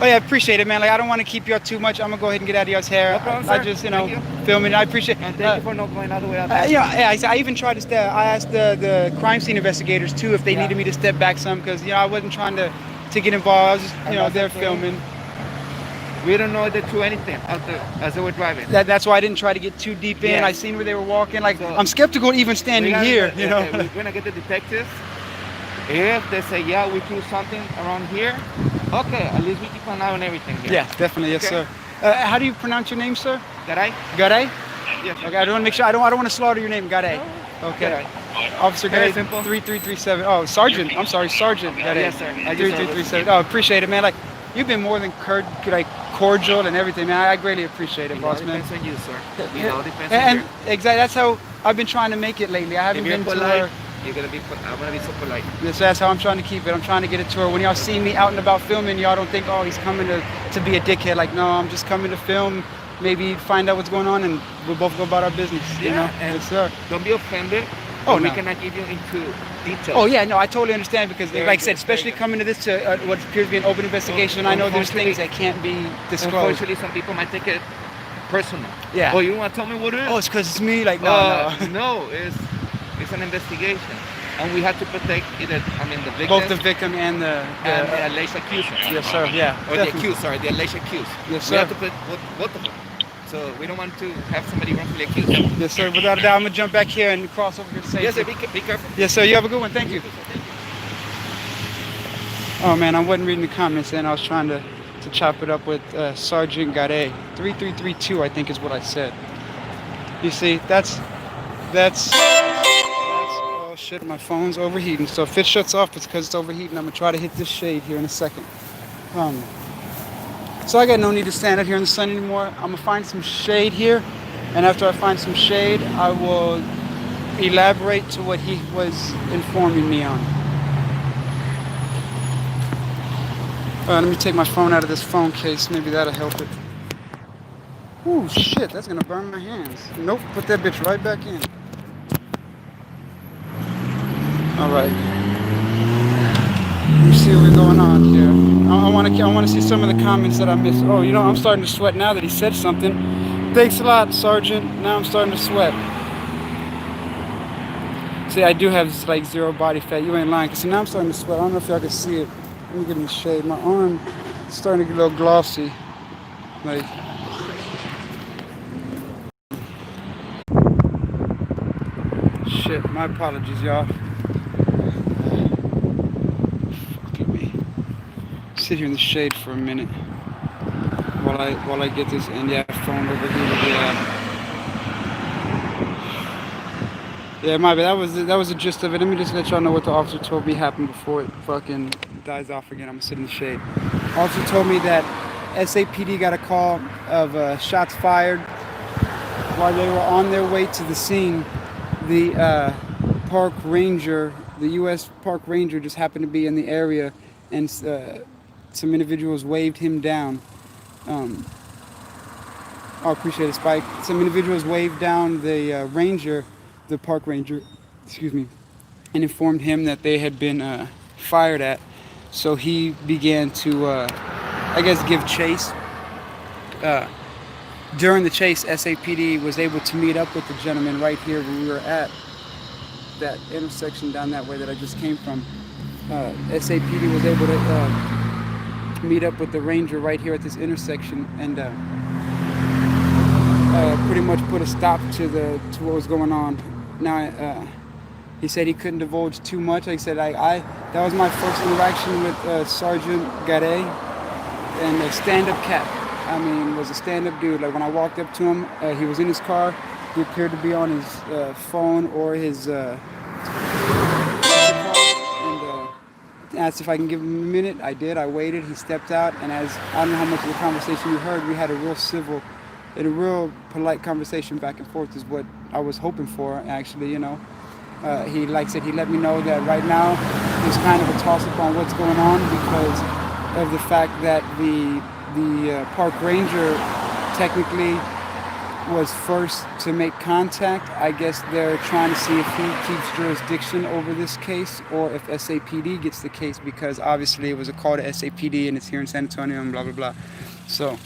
Oh yeah, appreciate it, man. Like I don't want to keep you out too much. I'm gonna go ahead and get out of y'all's hair. No problem, I sir. just, Thank you. filming. I appreciate. And thank you for not going all the way out there. Yeah, I even tried to step. I asked the crime scene investigators too if they Yeah. needed me to step back some, because I wasn't trying to get involved. I was just, And that's there okay. filming. We don't know the true anything out there as they were driving. That's why I didn't try to get too deep in. Yeah. I seen where they were walking. Like So- I'm skeptical even standing We gotta here. get- okay, we're gonna get the detectives. If they say, yeah, we threw something around here, okay, at least we keep an eye on everything here. Yeah, definitely, yes, Okay. sir. How do you pronounce your name, sir? Garay? Garay? Yes. Okay, I don't want to make sure. I don't want to slaughter your name, Garay. Okay. Garay. Officer Very Garay, simple. 3337. Oh, Sergeant. I'm sorry, Sergeant Garay. Yes, sir. I just 3337. Oh, appreciate it, man. Like you've been more than cordial and everything, man. I greatly appreciate it, It boss, all man. depends on you, sir. It all depends on And you. exactly, that's how I've been trying to make it lately. I haven't If you're been to polite, her. you're gonna be. I'm gonna be so polite. Yes, that's how I'm trying to keep it. I'm trying to get it to her. When y'all see me out and about filming, y'all don't think, oh, he's coming to be a dickhead. Like, no, I'm just coming to film, maybe find out what's going on, and we'll both go about our business. You know? and Yes, sir. don't be offended. Oh, we no. cannot give you into details. Oh, yeah, no, I totally understand because, Very like I good, said, very especially good. coming to this, what appears to be an open investigation, I know there's things that can't be disclosed. Unfortunately, some people might take it personal. Yeah. Oh, you want to tell me what it is? Oh, it's because it's me? Like, no, no. No, it's an investigation, and we have to protect the victim Both the victim and the and the alleged accuser. yes, sir, yeah. Or definitely. the accused, sorry, the alleged accused. Yes, We sir. have to put both of them. So we don't want to have somebody wrongfully accused. Yes, sir. Without a doubt, I'm going to jump back here and cross over here safely. Yes, sir, be careful. Yes, sir. You have a good one. Thank you. Oh man, I wasn't reading the comments and I was trying to chop it up with Sergeant Garay. 3332, I think is what I said. You see, that's oh shit, my phone's overheating. So if it shuts off, it's because it's overheating. I'm gonna try to hit this shade here in a second. So I got no need to stand out here in the sun anymore. I'm gonna find some shade here, and after I find some shade, I will elaborate to what he was informing me on. Let me take my phone out of this phone case. Maybe that'll help it. Ooh, shit, that's gonna burn my hands. Nope, put that bitch right back in. All right. Let me see what's going on here. I want to see some of the comments that I missed. Oh, I'm starting to sweat now that he said something. Thanks a lot, Sergeant. Now I'm starting to sweat. See, I do have like zero body fat. You ain't lying. See, now I'm starting to sweat. I don't know if y'all can see it. Let me get in the shade. My arm is starting to get a little glossy. Like. Shit, my apologies, y'all. Fucking me. Sit here in the shade for a minute while I get this phone over here. Yeah, my bad. That was the gist of it. Let me just let y'all know what the officer told me happened before it fucking dies off again. I'm gonna sit in the shade. Officer told me that SAPD got a call of shots fired while they were on their way to the scene. The park ranger, the U.S. park ranger, just happened to be in the area, and some individuals waved him down. I appreciate it, Spike. Some individuals waved down the ranger, the park ranger, excuse me, and informed him that they had been fired at. So he began to, I guess, give chase. Uh, During the chase, SAPD was able to meet up with the gentleman right here where we were at that intersection down that way that I just came from. SAPD was able to meet up with the ranger right here at this intersection and pretty much put a stop to what was going on. Now, he said he couldn't divulge too much. Like I said, that was my first interaction with Sergeant Garay, and a stand-up cat. I mean, was a stand-up dude. Like when I walked up to him, he was in his car. He appeared to be on his phone or his and asked if I can give him a minute. I did. I waited. He stepped out, and I don't know how much of the conversation you heard. We had a real civil, and a real polite conversation back and forth. Is what I was hoping for, actually. You know, he like said he let me know that right now there's kind of a toss-up on what's going on because of the fact that the park ranger technically was first to make contact. I guess they're trying to see if he keeps jurisdiction over this case or if SAPD gets the case, because obviously it was a call to SAPD and it's here in San Antonio and blah blah blah. So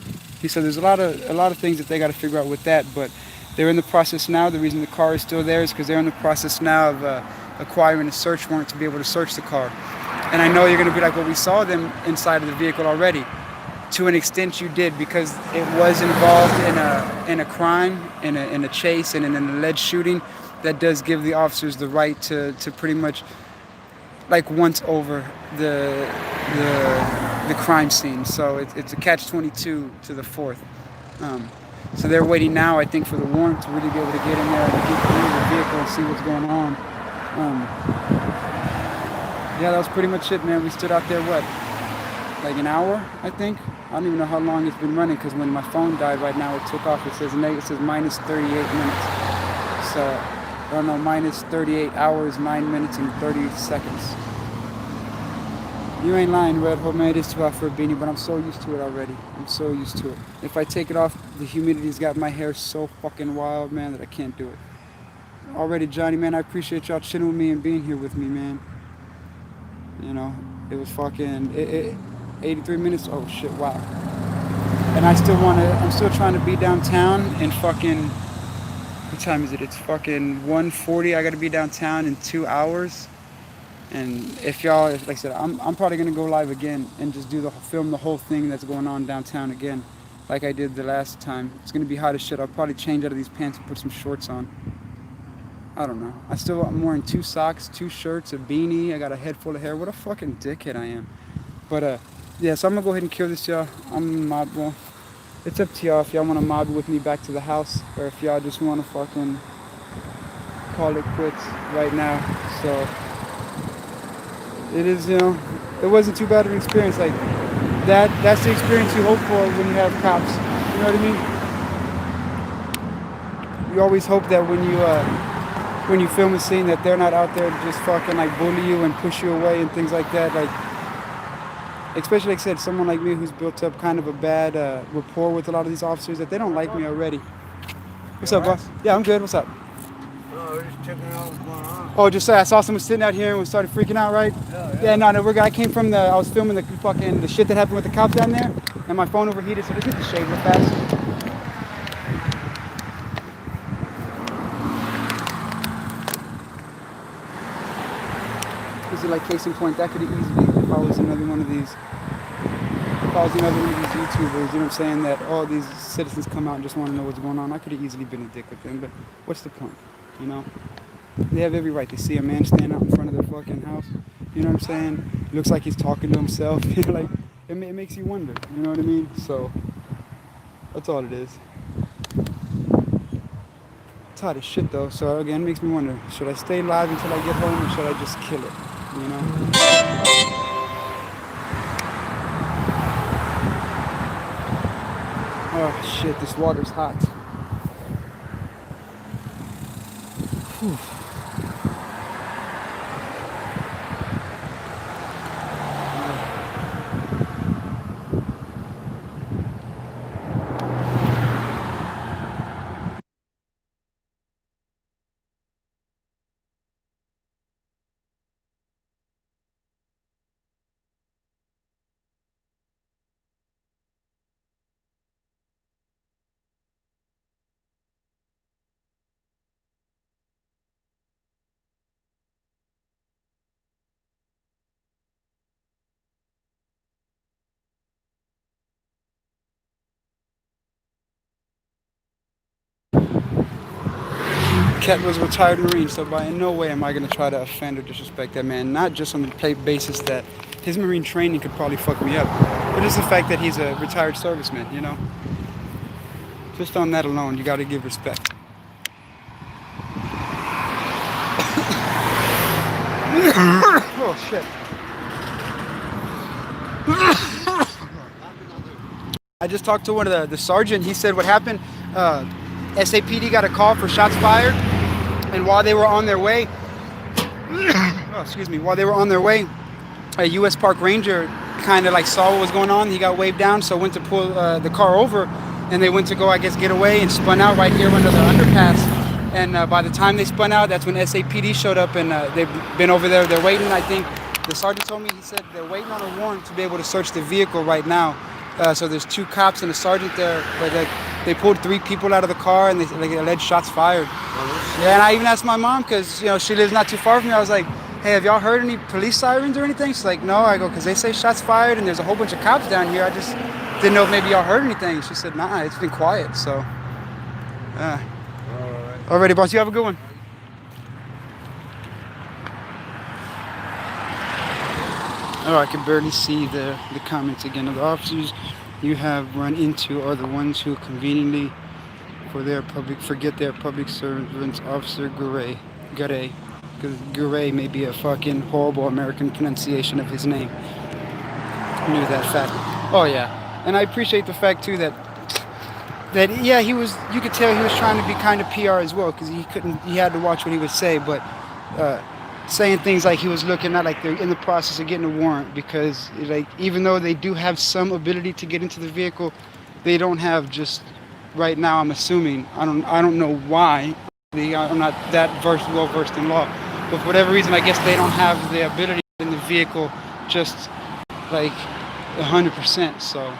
he said there's a lot of things that they got to figure out with that, but they're in the process now. The reason the car is still there is because they're in the process now of acquiring a search warrant to be able to search the car. And I know you're going to be like, well, we saw them inside of the vehicle already. To an extent you did, because it was involved in a crime, in a chase, and in an alleged shooting. That does give the officers the right to pretty much like once over the crime scene. So it's a catch-22 to the fourth. So they're waiting now, I think, for the warrant to really be able to get in there and get through the vehicle and see what's going on. Yeah, that was pretty much it, man. We stood out there, what, like an hour, I think? I don't even know how long it's been running, because when my phone died right now, it took off. It says minus 38 minutes. So, I don't know, minus 38 hours, 9 minutes, and 30 seconds. You ain't lying, Red Hope, man. It is too hot for a beanie, but I'm so used to it already. I'm so used to it. If I take it off, the humidity's got my hair so fucking wild, man, that I can't do it. Already, Johnny, man, I appreciate y'all chilling with me and being here with me, man. You know, it was fucking... 83 minutes. Oh shit! Wow. And I'm still trying to be downtown in fucking. What time is it? It's fucking 1:40. I got to be downtown in 2 hours. And if y'all, like I said, I'm probably gonna go live again and just film the whole thing that's going on downtown again, like I did the last time. It's gonna be hot as shit. I'll probably change out of these pants and put some shorts on. I don't know. I'm wearing 2 socks, 2 shirts, a beanie. I got a head full of hair. What a fucking dickhead I am. But yeah, so I'm gonna go ahead and kill this, y'all. Well, it's up to y'all if y'all wanna mob with me back to the house, or if y'all just wanna fucking call it quits right now. So it is, you know, it wasn't too bad of an experience. Like that's the experience you hope for when you have cops. You know what I mean? You always hope that when you film a scene that they're not out there to just fucking like bully you and push you away and things like that. Like, especially, like I said, someone like me who's built up kind of a bad rapport with a lot of these officers, that they don't like me already. What's up, boss? Yeah, I'm good. What's up? Oh, we're just checking out what's going on. Oh, just I saw someone sitting out here and we started freaking out, right? Yeah, no, we're good. I was filming the shit that happened with the cops down there, and my phone overheated, so just hit the shade real fast. This is like case in point. That could have easily, if I was another one of these YouTubers, you know what I'm saying, that all these citizens come out and just want to know what's going on. I could have easily been a dick with them, but what's the point, you know? They have every right to see a man standing out in front of their fucking house, you know what I'm saying? Looks like he's talking to himself, you know, like, it makes you wonder, you know what I mean? So, that's all it is. It's hot as shit though, so again, it makes me wonder, should I stay live until I get home, or should I just kill it, you know? Oh shit, this water's hot. Whew. Ket was a retired Marine, so by no way am I going to try to offend or disrespect that man. Not just on the basis that his Marine training could probably fuck me up, but just the fact that he's a retired serviceman, you know? Just on that alone, you got to give respect. Oh, shit. I just talked to one of the sergeant. He said what happened, SAPD got a call for shots fired, and while they were on their way, while they were on their way, a U.S. Park Ranger kind of like saw what was going on. He got waved down, so went to pull the car over, and they went to go, I guess, get away and spun out right here under the underpass. And by the time they spun out, that's when SAPD showed up, and they've been over there. They're waiting, I think. The sergeant told me, he said they're waiting on a warrant to be able to search the vehicle right now. So there's 2 cops and a sergeant there, but they pulled 3 people out of the car, and they alleged shots fired. Yeah, and I even asked my mom, because, you know, she lives not too far from me. I was like, hey, have y'all heard any police sirens or anything? She's like, no. I go, because they say shots fired, and there's a whole bunch of cops down here. I just didn't know if maybe y'all heard anything. She said, nah, it's been quiet, so. Alrighty, boss, you have a good one. Oh, I can barely see the comments again. The officers you have run into are the ones who conveniently forget their public servants. Officer Garay, because Garay may be a fucking horrible American pronunciation of his name. I knew that fact. Oh yeah, and I appreciate the fact too that yeah, he was. You could tell he was trying to be kind of PR as well, because he had to watch what he would say, but saying things like he was looking at, like they're in the process of getting a warrant, because like even though they do have some ability to get into the vehicle, they don't have just right now. I'm assuming, I don't know why. I'm not that well versed in law, but for whatever reason, I guess they don't have the ability in the vehicle just like 100%. So.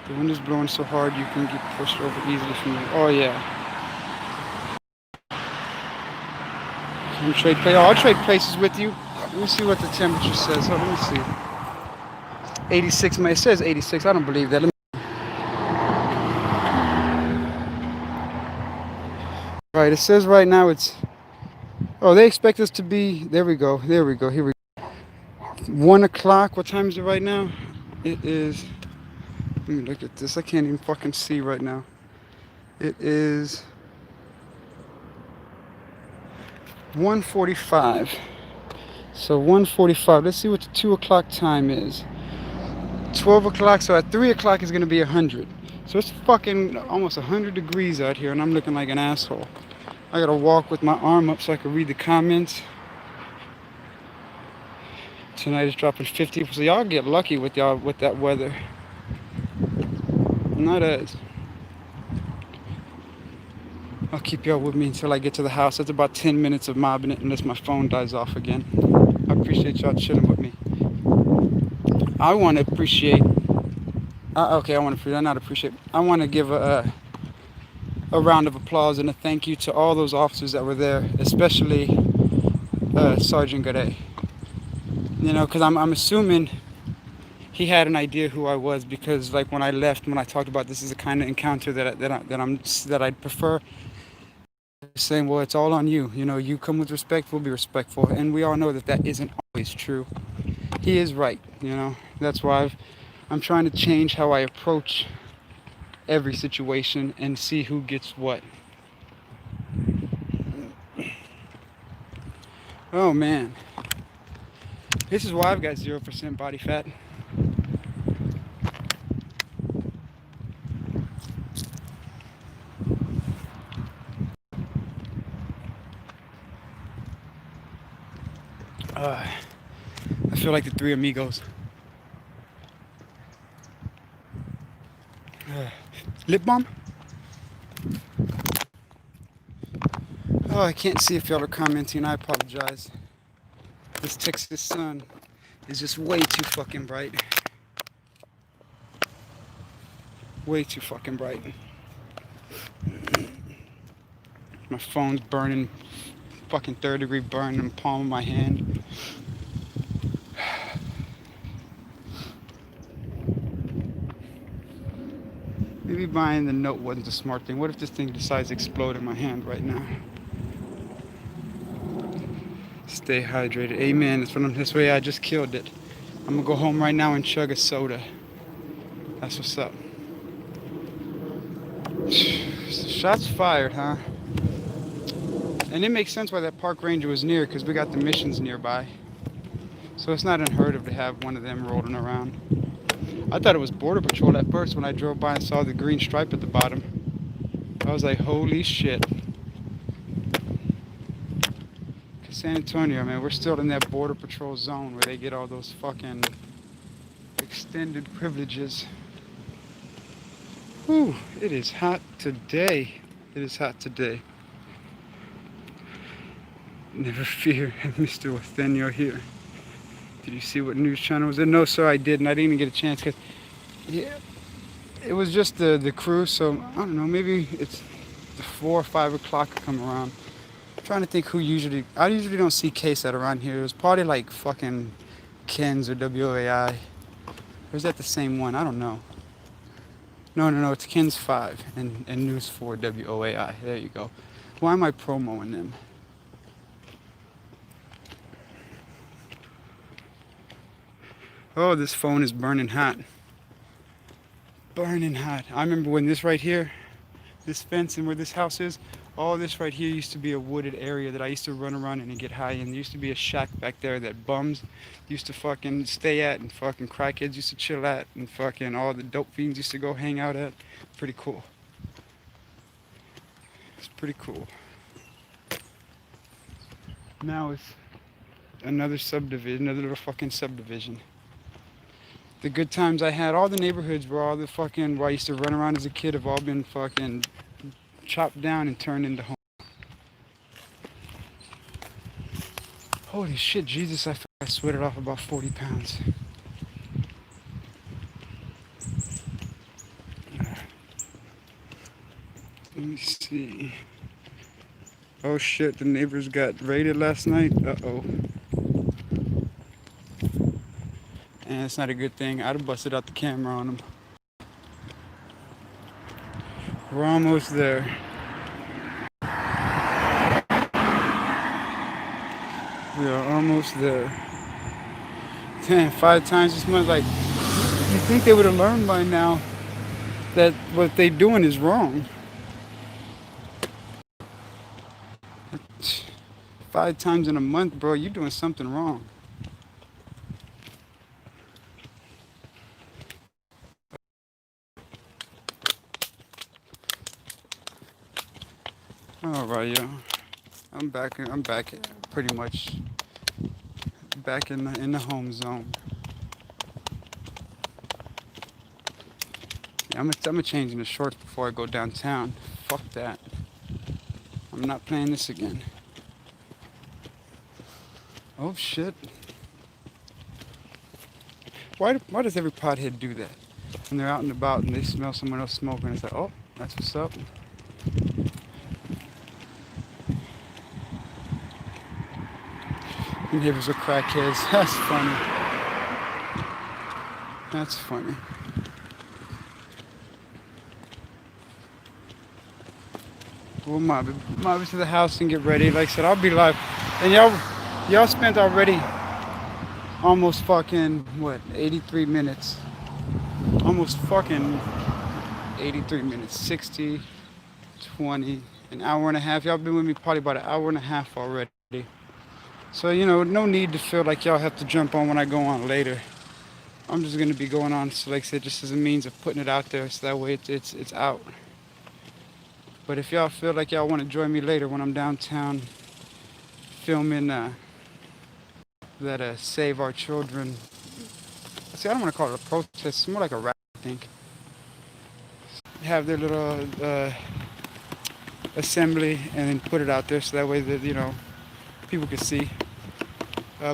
The wind is blowing so hard you can get pushed over easily from there. Oh yeah. I'll trade places with you. Let me see what the temperature says. Oh, let me see. 86. It says 86. I don't believe that. Right. It says right now it's. Oh, they expect us to be. There we go. Here we go. 1 o'clock. What time is it right now? It is. Let me look at this. I can't even fucking see right now. It is 1:45. So 1:45. Let's see what the 2 o'clock time is. 12 o'clock. So at 3 o'clock is gonna be 100. So it's fucking almost 100 degrees out here, and I'm looking like an asshole. I gotta walk with my arm up so I can read the comments. Tonight is dropping 50, so y'all get lucky with that weather. Not us. I'll keep y'all with me until I get to the house. That's about 10 minutes of mobbing it, unless my phone dies off again. I appreciate y'all chilling with me. I want to appreciate. I want to give a round of applause and a thank you to all those officers that were there, especially Sergeant Garay. You know, because I'm assuming he had an idea who I was, because like when I left, when I talked about this is the kind of encounter that I'd prefer. Saying, well, it's all on you. You know, you come with respect, we'll be respectful, and we all know that isn't always true. He is right. You know, that's why I'm trying to change how I approach every situation and see who gets what. Oh man. This is why I've got 0% body fat. I feel like the Three Amigos. Lip balm? Oh, I can't see if y'all are commenting. I apologize. This Texas sun is just way too fucking bright. Way too fucking bright. My phone's burning, fucking 3rd-degree burn in the palm of my hand. maybe buying the Note wasn't a smart thing. What if this thing decides to explode in my hand right now? Stay hydrated. Amen. That's way I just killed it. I'm gonna go home right now and chug a soda. That's what's up. Shots fired, huh? And it makes sense why that park ranger was near, because we got the missions nearby. So it's not unheard of to have one of them rolling around. I thought it was Border Patrol at first when I drove by and saw the green stripe at the bottom. I was like, holy shit. Cause San Antonio, man, we're still in that Border Patrol zone where they get all those fucking extended privileges. Whew, it is hot today. It is hot today. Never fear, Mr. Othenio here. Did you see what news channel was it? No, sir, I didn't. I didn't even get a chance because, yeah, it was just the crew. So I don't know. Maybe it's the 4 or 5 o'clock come around. I'm trying to think who usually. I usually don't see KSAT around here. It was probably like fucking Ken's or WOAI. Or is that the same one? I don't know. No. It's Ken's 5 and News 4 WOAI. There you go. Why am I promoting them? Oh, this phone is burning hot. Burning hot. I remember when this right here, this fence and where this house is, all this right here used to be a wooded area that I used to run around in and get high in. There used to be a shack back there that bums used to fucking stay at and fucking crackheads used to chill at and fucking all the dope fiends used to go hang out at. Pretty cool. It's pretty cool. Now it's another subdivision, another little fucking subdivision. The good times I had, all the neighborhoods where all the fucking, where I used to run around as a kid have all been fucking chopped down and turned into homes. Holy shit, Jesus, I sweated off about 40 pounds. Let me see. Oh shit, the neighbors got raided last night. Uh-oh. And it's not a good thing. I'd have busted out the camera on them. We're almost there. We are almost there. Damn, 5 times this month. Like, you think they would have learned by now that what they doing is wrong. 5 times in a month, bro, you're doing something wrong. All right, yo. I'm back pretty much back in the home zone. Yeah, I'm gonna change into shorts before I go downtown. Fuck that. I'm not playing this again. Oh shit. Why does every pothead do that? When they're out and about and they smell someone else smoking, it's like, oh, that's what's up. Neighbors are crackheads. That's funny. That's funny. We'll mob it to the house and get ready. Like I said, I'll be live. And y'all spent already almost fucking, what, 83 minutes. Almost fucking 83 minutes. 60, 20, an hour and a half. Y'all been with me probably about an hour and a half already. So, you know, no need to feel like y'all have to jump on when I go on later. I'm just going to be going on, so like I said, just as a means of putting it out there so that way it's out. But if y'all feel like y'all want to join me later when I'm downtown filming that Save Our Children. See, I don't want to call it a protest. It's more like a rap, I think. Have their little assembly and then put it out there so that way that, you know, people can see.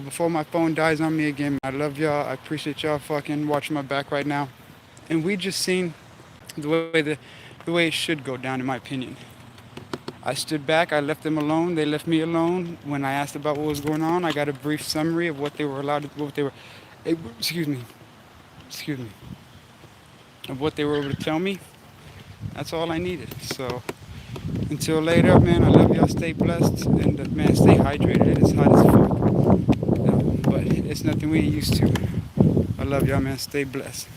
Before my phone dies on me again, I love y'all. I appreciate y'all fucking watching my back right now. And we just seen the way it should go down, in my opinion. I stood back. I left them alone. They left me alone. When I asked about what was going on, I got a brief summary of what they were allowed to, excuse me, of what they were able to tell me. That's all I needed. So until later, man, I love y'all. Stay blessed. And man, stay hydrated. It is hot as fuck. But it's nothing we ain't used to. I love y'all, man. Stay blessed.